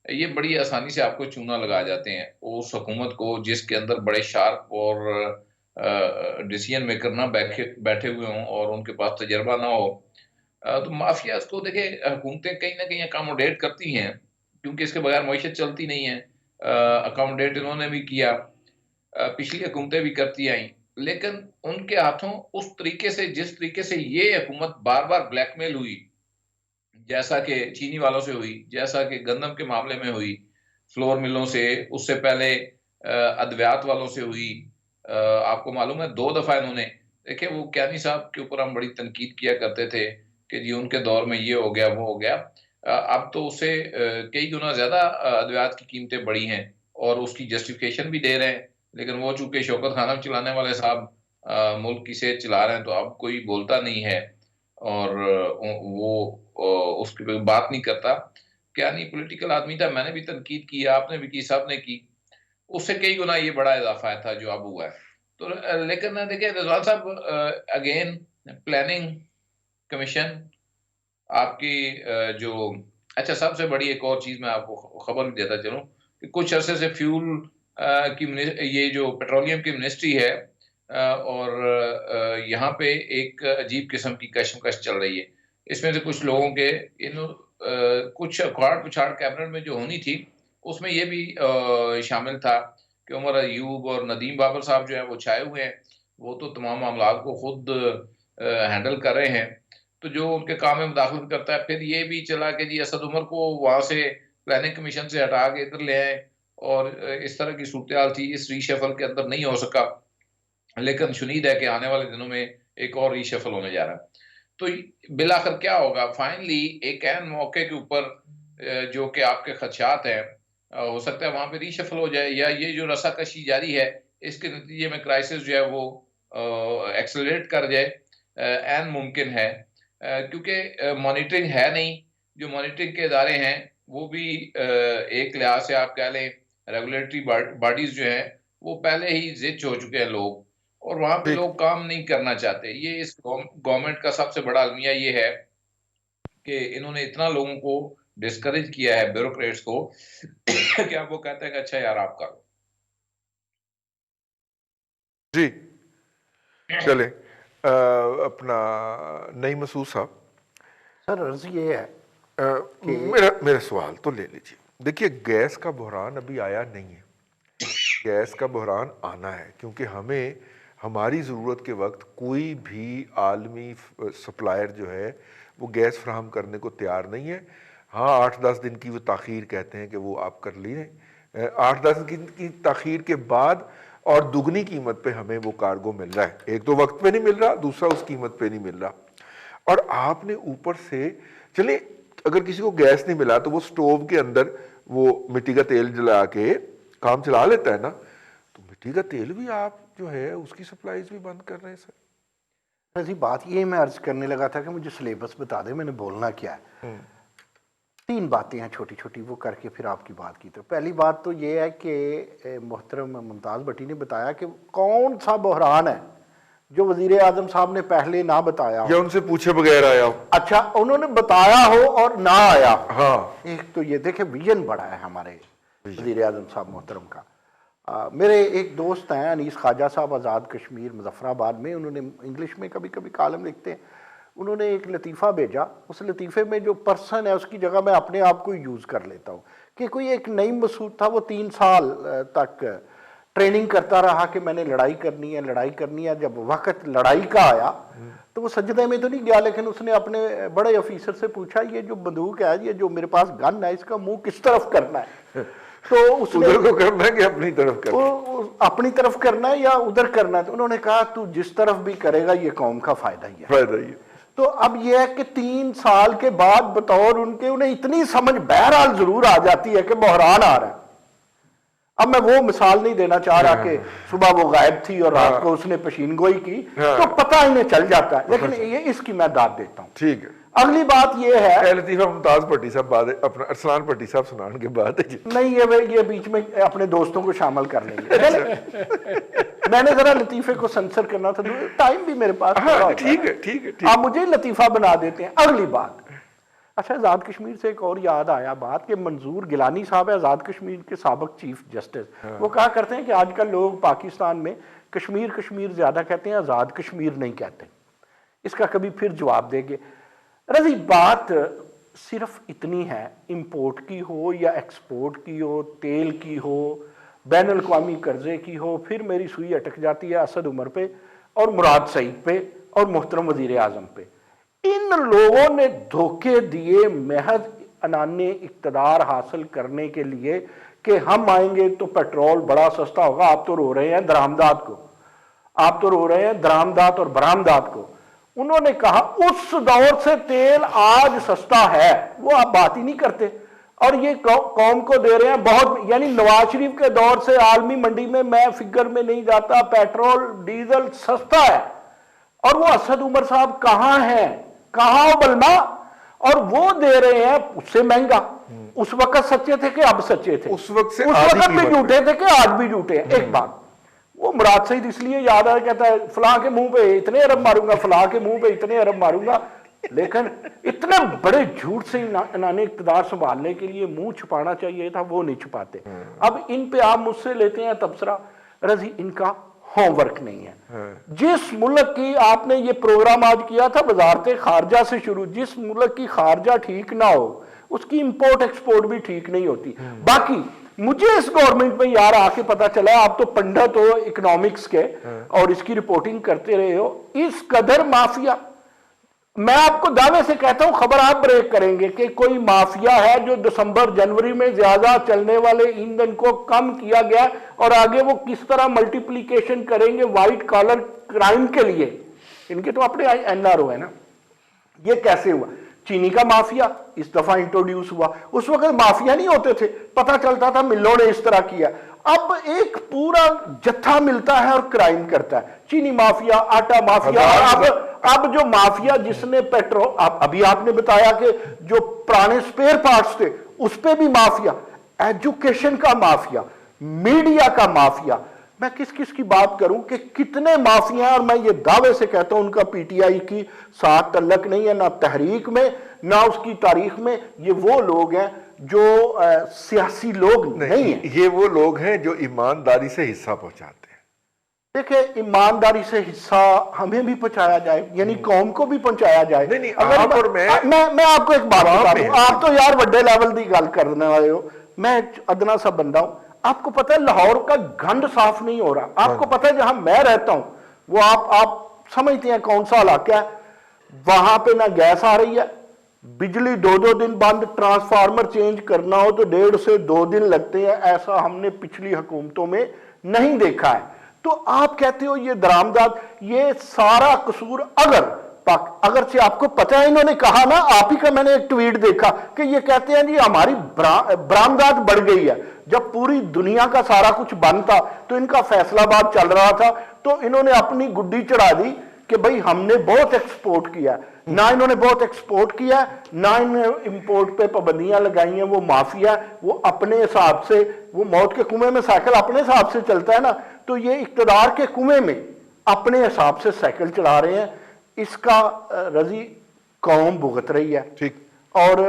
ये बड़ी आसानी से आपको चूना लगा जाते हैं उस हुकूमत को जिसके अंदर बड़े शार्प और डिसीजन मेकर ना बैठे बैठे हुए हों और उनके पास तजर्बा ना हो। तो माफियाज को देखिए हुकूमतें कहीं ना कहीं अकोमोडेट करती हैं, क्योंकि इसके बगैर मईशत चलती नहीं है। अकोमोडेट इन्होंने भी किया, पिछली हुकूमतें भी करती आई, लेकिन उनके हाथों उस तरीके से, जिस तरीके से ये हुकूमत बार बार ब्लैकमेल हुई, जैसा कि चीनी वालों से हुई, जैसा कि गंदम के मामले में हुई, फ्लोर मिलों से, उससे पहले अद्वियात वालों से हुई। आपको मालूम है 2 दफ़ा इन्होंने, देखिए वो कियानी साहब के ऊपर हम बड़ी तनकीद किया करते थे कि जी उनके दौर में ये हो गया, वो हो गया। अब तो उससे कई गुना ज़्यादा अद्वियात की कीमतें बढ़ी हैं और उसकी जस्टिफिकेशन भी दे रहे हैं। लेकिन वो चूँकि शौकत खाना चलाने वाले साहब मुल्क की सेहत चला रहे हैं, तो अब कोई बोलता नहीं है और उसकी पे बात नहीं करता। क्या नहीं पॉलिटिकल आदमी था, मैंने भी तनकीद की, आपने भी की, सबने की। उससे कई गुना ये बड़ा इज़ाफ़ा था जो अब हुआ है। तो लेकिन देखिए रिज़वान साहब, अगेन प्लानिंग कमीशन आपकी जो, अच्छा सबसे बड़ी एक और चीज़ मैं आपको खबर भी देता चलूँ कि कुछ अरसे से फ्यूल की ये जो पेट्रोलियम की मिनिस्ट्री है, और यहाँ पे एक अजीब किस्म की कशमकश चल रही है। इसमें से कुछ लोगों के कुछ उखाड़-पुछाड़ कैबिनेट में जो होनी थी, उसमें ये भी शामिल था कि उमर अयूब और नदीम बाबर साहब जो हैं वो छाए हुए हैं। वो तो तमाम मामलात को खुद हैंडल कर रहे हैं। तो जो उनके काम में मुदाखलत करता है, फिर ये भी चला कि जी असद उमर को वहाँ से प्लानिंग कमीशन से हटा के इधर ले आए, और इस तरह की सूरत-हाल थी, इस रीशफ़ल के अंदर नहीं हो सका। लेकिन शुनीद है कि आने वाले दिनों में एक और रीशफ़ल होने जा रहा है। तो बिलाखिर क्या होगा? फाइनली एक ऐन मौके के ऊपर जो कि आपके खदशात हैं, हो सकता है वहाँ पे रीशफ़ल हो जाए, या ये जो रस्साकशी जारी है, इसके नतीजे में क्राइसिस जो है वो एक्सेलरेट कर जाए, ऐन मुमकिन है। क्योंकि मॉनिटरिंग है नहीं, जो मॉनिटरिंग के इदारे हैं, वो भी एक लिहाज से आप कह लें रेगुलेटरी बॉडीज़ जो हैं, वो पहले ही ज़िच हो चुके हैं लोग, और वहाँ पे ठीक लोग काम नहीं करना चाहते। ये इस गवर्नमेंट का सबसे बड़ा अलमिया ये है कि इन्होंने इतना लोगों को डिस्करेज किया है, ब्यूरोक्रेट्स को कि अब वो कहते हैं कि अच्छा यार आप करो। जी। चले अपना नईम मसूद साहब, सर अर्ज ये है कि मेरा मेरा सवाल तो ले लीजिए। देखिए गैस का बहरान अभी आया नहीं है, गैस का बहरान आना है, क्योंकि हमें हमारी ज़रूरत के वक्त कोई भी आलमी सप्लायर जो है वो गैस फ्राहम करने को तैयार नहीं है। हाँ 8-10 दिन की वो ताख़ीर कहते हैं कि वो आप कर लें, 8-10 दिन की ताख़ीर के बाद और दुगनी कीमत पे हमें वो कार्गो मिल रहा है। एक तो वक्त पे नहीं मिल रहा, दूसरा उस कीमत पे नहीं मिल रहा। और आपने ऊपर से, चलिए अगर किसी को गैस नहीं मिला तो वो स्टोव के अंदर वो मिट्टी का तेल जला के काम चला लेता है ना, तो मिट्टी का तेल भी आप जो है उसकी सप्लाईज भी बंद कर रहे हैं सर। ऐसी बात ये मैं अर्ज करने लगा था कि मुझे सिलेबस बता दे, मैंने बोलना क्या है। 3 बातें हैं छोटी छोटी, वो करके फिर आपकी बात की। तो पहली बात तो ये है कि मोहतरम मुमताज़ भट्टी ने बताया कि कौन सा बहरान है जो वजीर आजम साहब ने पहले ना बताया हो, या उनसे पूछे बगैर आया हो। अच्छा उन्होंने बताया हो और ना आया। हाँ एक तो ये देखे विजन बड़ा है हमारे वजीर आजम साहब मोहतरम का। मेरे एक दोस्त हैं अनीस ख्वाजा साहब, आज़ाद कश्मीर मुजफ्फराबाद में, उन्होंने इंग्लिश में कभी कभी कालम लिखते हैं। उन्होंने एक लतीफ़ा भेजा, उस लतीफ़े में जो पर्सन है उसकी जगह मैं अपने आप को यूज़ कर लेता हूँ कि कोई एक नईम मसूद था, वो 3 साल तक ट्रेनिंग करता रहा कि मैंने लड़ाई करनी है, लड़ाई करनी है। जब वक्त लड़ाई का आया तो वो सजदे में तो नहीं गया, लेकिन उसने अपने बड़े ऑफिसर से पूछा ये जो बंदूक है, ये जो मेरे पास गन है, इसका मुंह किस तरफ करना है। तो उसने उधर को करना है कि अपनी तरफ करना है? वो अपनी तरफ करना है या उधर करना है? तो उन्होंने कहा तू जिस तरफ भी करेगा ये कौम का फायदा ही है। फायदा ही है। तो अब यह है कि 3 साल के बाद बतौर उनके उन्हें इतनी समझ बहरहाल जरूर आ जाती है कि बहरान आ रहा है। अब मैं वो मिसाल नहीं देना चाह रहा कि सुबह वो गायब थी और रात को उसने पशीनगोई की, तो पता इन्हें चल जाता है, लेकिन ये इसकी मैं दाद देता हूं। ठीक है। अगली बात ये है, लतीफा मुमताज भट्टी साहब बाद अपना अरसलान भट्टी साहब सुनाने के बाद है जी। नहीं ये बीच में अपने दोस्तों को शामिल कर लेंगे। मैंने जरा लतीफे को सेंसर करना था, टाइम भी मेरे पास। ठीक है ठीक है। आप मुझे लतीफा बना देते हैं। अगली बात, अच्छा आजाद कश्मीर से एक और याद आया बात कि मंजूर गिलानी साहब है आजाद कश्मीर के साबिक चीफ जस्टिस, वो कहा करते हैं कि आजकल लोग पाकिस्तान में कश्मीर कश्मीर ज्यादा कहते हैं, आजाद कश्मीर नहीं कहते। इसका कभी फिर जवाब देंगे। रजी बात सिर्फ इतनी है, इंपोर्ट की हो या एक्सपोर्ट की हो, तेल की हो, बैन अल-अक़वामी कर्जे की हो, फिर मेरी सुई अटक जाती है असद उमर पे और मुराद सईद पे और मोहतरम वजीर आजम पे। इन लोगों ने धोखे दिए महज अनाने इक़्तिदार हासिल करने के लिए कि हम आएंगे तो पेट्रोल बड़ा सस्ता होगा। आप तो रो रहे हैं दरामदात को, आप तो रो रहे हैं दरामदात और बरामदात को। उन्होंने कहा उस दौर से तेल आज सस्ता है, वो आप बात ही नहीं करते और ये कौम को दे रहे हैं बहुत। यानी नवाज शरीफ के दौर से आलमी मंडी में, मैं फिगर में नहीं जाता, पेट्रोल डीजल सस्ता है और वो असद उमर साहब कहां हैं, कहां बलमा, और वो दे रहे हैं उससे महंगा। उस वक्त सच्चे थे कि अब सच्चे थे? उस वक्त भी झूठे थे कि आज भी झूठे हैं? एक बात, वो मुराद सईद इसलिए याद आया, कहता है फलां के मुंह पे इतने अरब मारूंगा, फलां के मुंह पे इतने अरब मारूंगा, लेकिन इतने बड़े झूठ से इन्होंने इक़्तिदार संभालने के लिए मुंह छुपाना चाहिए था, वो नहीं छुपाते। अब इन पे आप मुझसे लेते हैं तबसरा, रजी इनका होमवर्क नहीं है। जिस मुल्क की आपने ये प्रोग्राम आज किया था वजारत खारजा से शुरू, जिस मुल्क की खारजा ठीक ना हो उसकी इंपोर्ट एक्सपोर्ट भी ठीक नहीं होती। बाकी मुझे इस गवर्नमेंट में यार आके पता चला, आप तो पंडित हो इकोनॉमिक्स के और इसकी रिपोर्टिंग करते रहे हो, इस कदर माफिया, मैं आपको दावे से कहता हूं, खबर आप ब्रेक करेंगे कि कोई माफिया है जो दिसंबर जनवरी में ज्यादा चलने वाले ईंधन को कम किया गया और आगे वो किस तरह मल्टीप्लिकेशन करेंगे व्हाइट कॉलर क्राइम के लिए। इनके तो अपने एनआरओ है ना। ये कैसे हुआ? चीनी का माफिया इस दफा इंट्रोड्यूस हुआ, उस वक्त माफिया नहीं होते थे, पता चलता था मिलों ने इस तरह किया। अब एक पूरा जत्था मिलता है और क्राइम करता है, चीनी माफिया, आटा माफिया, अब जो माफिया जिसने पेट्रोल, अभी आपने बताया कि जो पुराने स्पेयर पार्ट्स थे उस पे भी माफिया, एजुकेशन का माफिया, मीडिया का माफिया, मैं किस किस की बात करूं कि कितने माफिया। और मैं ये दावे से कहता हूं उनका पीटीआई की साथ तल्लक नहीं है, ना तहरीक में ना उसकी तारीख में। ये वो लोग हैं जो सियासी लोग नहीं है, ये वो लोग हैं जो ईमानदारी से हिस्सा पहुंचाते हैं। देखिए ईमानदारी से हिस्सा हमें भी पहुंचाया जाए, यानी कौम को भी पहुंचाया जाए। नहीं, अगर आप और मैं आपको एक बात बता दूं, आप तो यार बड़े लेवल की गल करने वाले हो, मैं अदना सा बंदा हूं। आपको पता है लाहौर का गंद साफ नहीं हो रहा, आपको पता है जहां मैं रहता हूं वो आप समझते हैं कौन सा इलाका है, वहां पे ना गैस आ रही है, बिजली 2-2 दिन बंद, ट्रांसफार्मर चेंज करना हो तो 1.5 से 2 दिन लगते हैं। ऐसा हमने पिछली हुकूमतों में नहीं देखा है। तो आप कहते हो ये दरामदाद, ये सारा कसूर अगर से आपको पता है, इन्होंने कहा ना, आप ही का मैंने एक ट्वीट देखा कि ये कहते हैं जी हमारी बरामदाद बढ़ गई है। जब पूरी दुनिया का सारा कुछ बंद था तो इनका फैसलाबाद चल रहा था, तो इन्होंने अपनी गुड्डी चढ़ा दी कि भाई हमने बहुत एक्सपोर्ट किया। ना इन्होंने बहुत एक्सपोर्ट किया, ना इन्होंने इंपोर्ट पे पाबंदियां लगाई हैं। वो माफिया, वो अपने हिसाब से, वो मौत के कुएं में साइकिल अपने हिसाब से चलता है ना, तो ये इक्तदार के कुएं में अपने हिसाब से साइकिल चला रहे हैं। इसका रजी कौम भुगत रही है। ठीक। और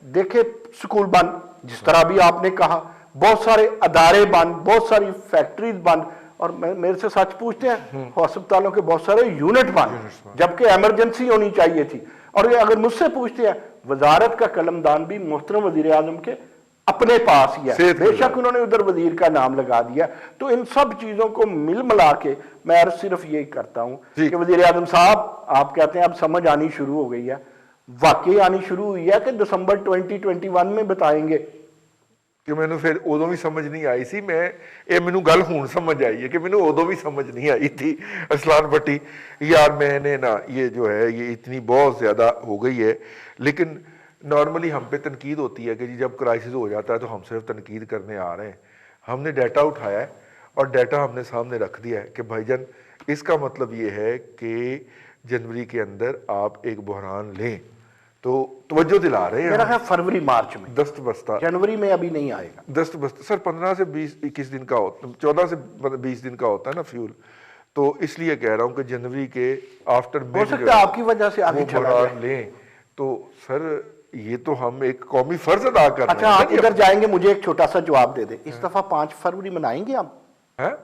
देखे स्कूल बंद, जिस तरह भी आपने कहा, बहुत सारे अदारे बंद, बहुत सारी फैक्ट्रीज बंद, और मेरे से सच पूछते हैं अस्पतालों के बहुत सारे यूनिट बंद, जबकि इमरजेंसी होनी चाहिए थी। और अगर मुझसे पूछते हैं, वजारत का कलमदान भी मोहतरम वजीर आजम के अपने पास ही है, बेशक उन्होंने उधर वजीर का नाम लगा दिया। तो इन सब चीजों को मिल मिला के मैं सिर्फ यही करता हूं कि वजीर आजम साहब, आप कहते हैं अब समझ आनी शुरू हो गई है, वाकई आनी शुरू हुई है कि दिसंबर 2021 में बताएंगे ਕਿ ਮੈਨੂੰ ਫਿਰ ਉਦੋਂ ਵੀ ਸਮਝ नहीं आई सी। मैं ये मैनू गल हुण समझ आई है कि मैनू उदों भी समझ नहीं आई थी असलान भट्टी यार मैंने ना ये जो है ये इतनी बहुत ज़्यादा हो गई है। लेकिन नॉर्मली हम पे तनकीद होती है कि जी जब क्राइसिस हो जाता है तो हम सिर्फ तनकीद करने आ रहे हैं। हमने डाटा उठाया है और डाटा हमने सामने रख दिया है कि भाईजान इसका मतलब ये है कि जनवरी के अंदर आप एक बहरान लें तो तवज्जो दिला रहे हैं। मेरा है फरवरी मार्च में, दस्त बस्ता जनवरी में अभी नहीं आएगा। दस्त बस्ता सर 15 से 20-21 दिन का होता, 14 से 20 दिन का होता है ना फ्यूल। तो इसलिए कह रहा हूँ कि जनवरी के आफ्टर हो सकता है आपकी वजह से आगे चला जाए। लें तो सर ये तो हम एक कौमी फर्ज अदा कर रहे हैं। अच्छा आप इधर जाएंगे, मुझे एक छोटा सा जवाब दे दे, इस दफा 5 फरवरी मनाएंगे हम? हैं?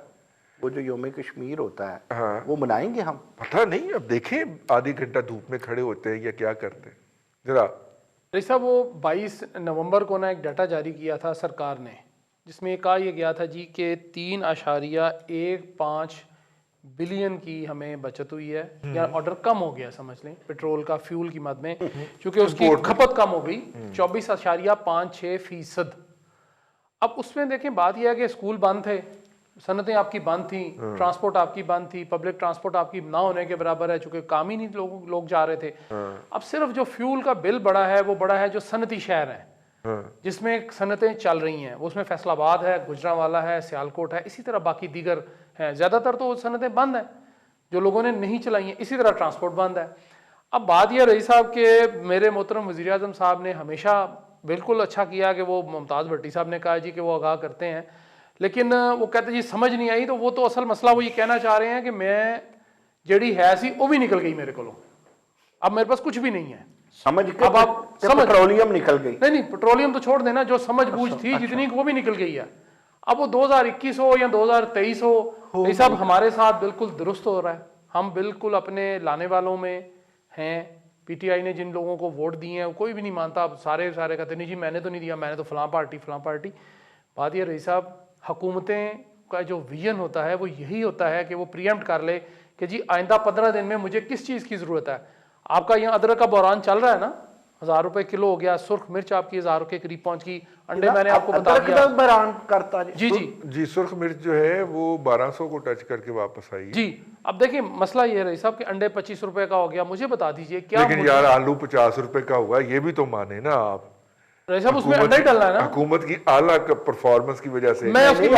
वो जो योम कश्मीर होता है हाँ। वो मनाएंगे हम? पता नहीं, अब देखें आधी घंटा धूप में खड़े होते हैं या क्या करते हैं जरा। रईस साहब वो 22 नवंबर को ना एक डाटा जारी किया था सरकार ने, जिसमें कहा यह गया था जी कि 3.15 बिलियन की हमें बचत हुई है, या ऑर्डर कम हो गया समझ लें पेट्रोल का फ्यूल की मद में, क्योंकि उसकी खपत कम हो गई 24.56%। अब उसमें देखें बात यह है कि स्कूल बंद थे, सनतें आपकी बंद थी, ट्रांसपोर्ट आपकी बंद थी, पब्लिक ट्रांसपोर्ट आपकी ना होने के बराबर है, चूंकि काम ही नहीं लोग जा रहे थे। अब सिर्फ जो फ्यूल का बिल बड़ा है वो बड़ा है जो सनती शहर है जिसमें सनतें चल रही हैं, उसमें फैसलाबाद है, गुजरांवाला है, सियालकोट है, इसी तरह बाकी दीगर हैं। ज़्यादातर तो सनतें बंद हैं जो लोगों ने नहीं चलाई हैं, इसी तरह ट्रांसपोर्ट बंद है। अब बात यह रही साहब कि मेरे मोहतरम वज़ीर आज़म साहब ने हमेशा बिल्कुल अच्छा किया कि वो मुमताज़ भट्टी साहब ने कहा जी कि वो आगाह करते हैं, लेकिन वो कहते जी समझ नहीं आई। तो वो तो असल मसला वो ये कहना चाह रहे हैं कि मैं जड़ी है सी वो भी निकल गई मेरे को, अब मेरे पास कुछ भी नहीं है। समझ के अब आप समझ पेट्रोलियम निकल गई। नहीं पेट्रोलियम तो छोड़ देना, जो समझ बूझ थी जितनी वो भी निकल गई है। अब वो 2021 हो या 2023 हो, ये सब हमारे साथ बिल्कुल दुरुस्त हो रहा है। हम बिल्कुल अपने लाने वालों में हैं। पीटीआई ने जिन लोगों को वोट दिए हैं कोई भी नहीं मानता, अब सारे कहते नहीं जी मैंने तो नहीं दिया, मैंने तो फलां पार्टी। बात ये रही साहब, हुकूमतें का जो विजन होता है वो यही होता है कि वो प्रीएम्प्ट कर ले कि जी आइंदा 15 दिन में मुझे किस चीज़ की ज़रूरत है। आपका यहाँ अदरक का बहरान चल रहा है ना, 1000 रुपए किलो हो गया, सुर्ख मिर्च आपकी 1000 के करीब पहुंच गई, अंडे मैंने आपको बता दिया बहरान करता जी सुर्ख मिर्च जो है वो 1200 को टच करके वापस आई जी। अब देखिए मसला ये रही साहब कि अंडे 25 रुपए का हो गया, मुझे बता दीजिए क्या। लेकिन यार आलू 50 रुपए का हुआ, ये भी तो माने ना आप। साहब उसमें अंडा ही डलना है ना, हुकूमत की आला परफॉर्मेंस की वजह से। मैं उसकी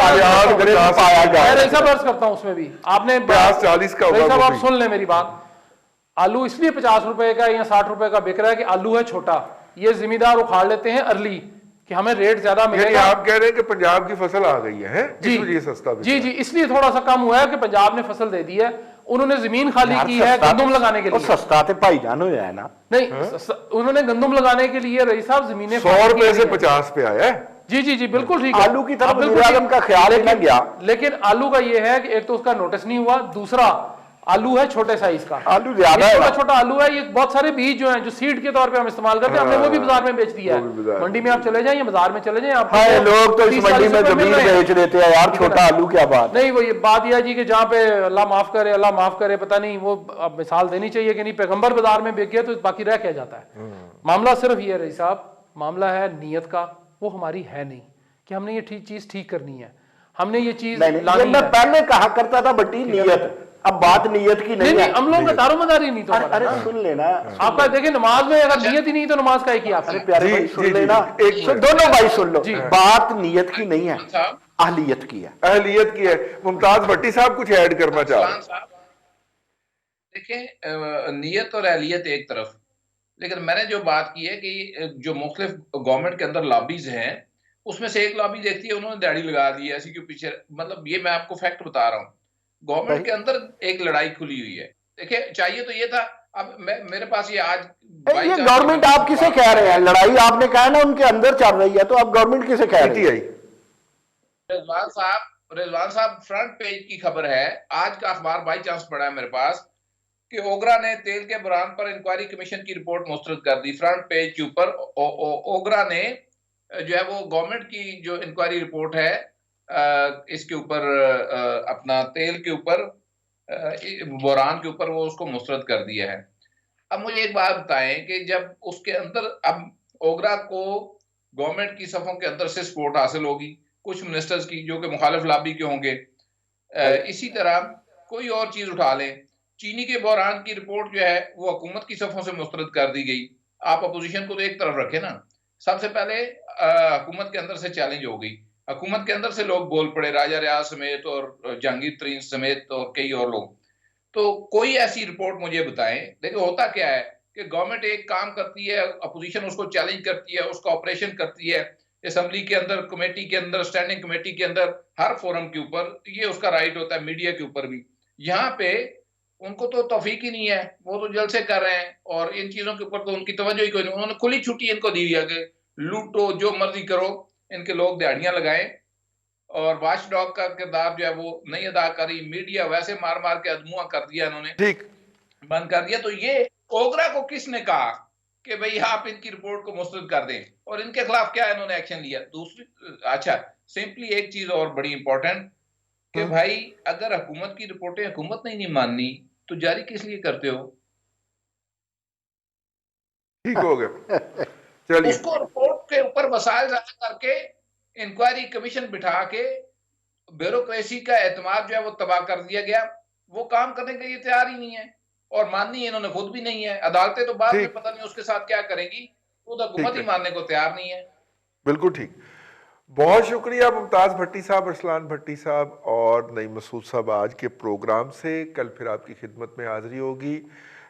अर्ज करता हूँ उसमें भी आपने 50-40 का होगा। साहब आप सुन लें मेरी बात, आलू इसलिए 50 रुपए का या 60 रुपए का बिक रहा है कि आलू है छोटा, ये जिम्मेदार उखाड़ लेते हैं अर्ली कि हमें रेट ज्यादा मिलेगा। आप कह रहे हैं कि पंजाब की फसल आ गई है जी, इसलिए सस्ता जी जी, इसलिए थोड़ा सा कम हुआ है कि पंजाब ने फसल दे दी है, उन्होंने जमीन खाली की है गंदम लगाने के लिए। सस्ता तो भाईजान हो है ना, नहीं उन्होंने गंदम लगाने के लिए रही साहब जमीनें 100 रुपए से 50 पे आया है। जी जी जी बिल्कुल ठीक है। आलू की तरफ बिल्कुल का ख्याल नहीं गया, लेकिन आलू का ये है कि एक तो उसका नोटिस नहीं हुआ, दूसरा आलू है छोटे साइज का, आलू ज्यादा है, छोटा आलू है। ये बहुत सारे बीज जो हैं जो सीड के तौर पे हम इस्तेमाल करते हैं, हमने वो भी बाजार में बेच दिया है। मंडी में आप चले जाएं या बाजार में चले जाएं, आप लोग तो इस मंडी में जमीन बेच देते हैं यार, छोटा आलू क्या बात नहीं। वो ये बात यह जी कि जहाँ पे अल्लाह माफ करे पता नहीं, वो अब मिसाल देनी चाहिए कि नहीं, पैगंबर बाजार में बिक गया तो बाकी रह क्या जाता है। मामला सिर्फ ये रही साहब, मामला है नीयत का, वो हमारी है नहीं कि हमने ये चीज ठीक करनी है, हमने ये चीज लानी है। पहले कहा करता था बट्टी नीयत, अब बात नीयत की नहीं है। हम लोगों का दारोमदारी नहीं तो। अरे सुन लेना आपका, देखिए नमाज में अगर नीयत ही नहीं तो नमाज का एक ही आपसे प्यारे भाई सुन लेना, दोनों भाई सुन लो, बात नीयत की नहीं है, अहलियत की है। अहलियत की है। मुमताज भट्टी साहब कुछ ऐड करना चाह रहे हैं। देखिए नीयत और अहलियत एक तरफ, लेकिन मैंने जो बात की है कि जो मुख्तलिफ गवर्नमेंट के अंदर लॉबीज हैं, उसमें से एक लॉबी देखती है उन्होंने दाढ़ी लगा दी है ऐसी क्यों पीछे, मतलब ये मैं आपको फैक्ट बता रहा हूँ। गवर्नमेंट के अंदर एक लड़ाई खुली हुई है। देखिए चाहिए तो ये था, अब मेरे पास ये आज ये गवर्नमेंट आप किसे कह रहे हैं, लड़ाई आपने कहा ना उनके अंदर चल रही है, तो अब गवर्नमेंट किसे कह रही है? रिजवान साहब फ्रंट पेज की खबर है, आज का अखबार बाई चांस पड़ा है मेरे पास, कि ओगरा ने तेल के बहरान पर इंक्वायरी कमीशन की रिपोर्ट मुस्तरद कर दी। फ्रंट पेज के ऊपर ओगरा ने जो है वो गवर्नमेंट की जो इंक्वायरी रिपोर्ट है इसके ऊपर अपना तेल के ऊपर बहरान के ऊपर वो उसको मुस्तरद कर दिया है। अब मुझे एक बात बताएं कि जब उसके अंदर अब ओगरा को गवर्नमेंट की सफ़ों के अंदर से सपोर्ट हासिल होगी, कुछ मिनिस्टर्स की जो कि मुखालिफ लॉबी के होंगे। इसी तरह कोई और चीज़ उठा लें, चीनी के बहरान की रिपोर्ट जो है वो हुकूमत की सफ़ों से मुस्तरद कर दी गई। आप अपोजिशन को तो एक तरफ रखें ना। सबसे पहले हुकूमत के अंदर से चैलेंज हो गई, हुकूमत के अंदर से लोग बोल पड़े, राजा रियाज समेत और जहांगीर तरीन समेत और कई और लोग। तो कोई ऐसी रिपोर्ट मुझे बताएं। देखिए होता क्या है कि गवर्नमेंट एक काम करती है, अपोजिशन उसको चैलेंज करती है, उसका ऑपरेशन करती है, असेंबली के अंदर, कमेटी के अंदर, स्टैंडिंग कमेटी के अंदर, हर फोरम के ऊपर, ये उसका राइट होता है, मीडिया के ऊपर भी। यहाँ पे उनको तो तौफीक ही नहीं है, वो तो जलसे कर रहे हैं और इन चीजों के ऊपर तो उनकी तवज्जो ही कोई नहीं। उन्होंने खुली छुट्टी इनको दी है कि लूटो, जो मर्जी करो, इनके लोग दिहाड़ियां लगाएं। और वॉच डॉग का किरदार जो है वो नहीं अदा करी, मीडिया वैसे मार मार के अधमुआ कर दिया इन्होंने, ठीक। बंद कर दिया। तो ये ओगरा को किसने कहा कि भाई आप इनकी रिपोर्ट को मुस्तरद कर दें, और इनके खिलाफ क्या इन्होंने एक्शन लिया? दूसरी, अच्छा, सिंपली एक चीज और बड़ी इंपॉर्टेंट कि भाई अगर हुकूमत की रिपोर्टें हुकूमत ने नहीं माननी तो जारी किस लिए करते हो? ठीक हो गया। चलिए, उसको रिपोर्ट के ऊपर वसाइल ज़ाहिर करके इंक्वायरी कमीशन बिठा के ब्यूरोक्रेसी का एतमाद जो है वो तबाह कर दिया गया। वो काम करने के लिए तैयार ही नहीं है और माननी इन्होंने खुद भी नहीं है। अदालतें तो बाद में ठीक, पता नहीं उसके साथ क्या करेंगी, खुद ठीक हुकूमत ही है, मानने को तैयार नहीं है। बिल्कुल ठीक। बहुत शुक्रिया मुमताज़ भट्टी साहब, अरसलान भट्टी साहब और नईम मसूद साहब आज के प्रोग्राम से। कल फिर आपकी खिदमत में हाजिरी होगी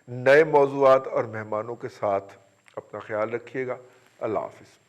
नए मौज़ूआत और मेहमानों के साथ। अपना ख्याल रखिएगा। अल्लाह हाफ़िज़।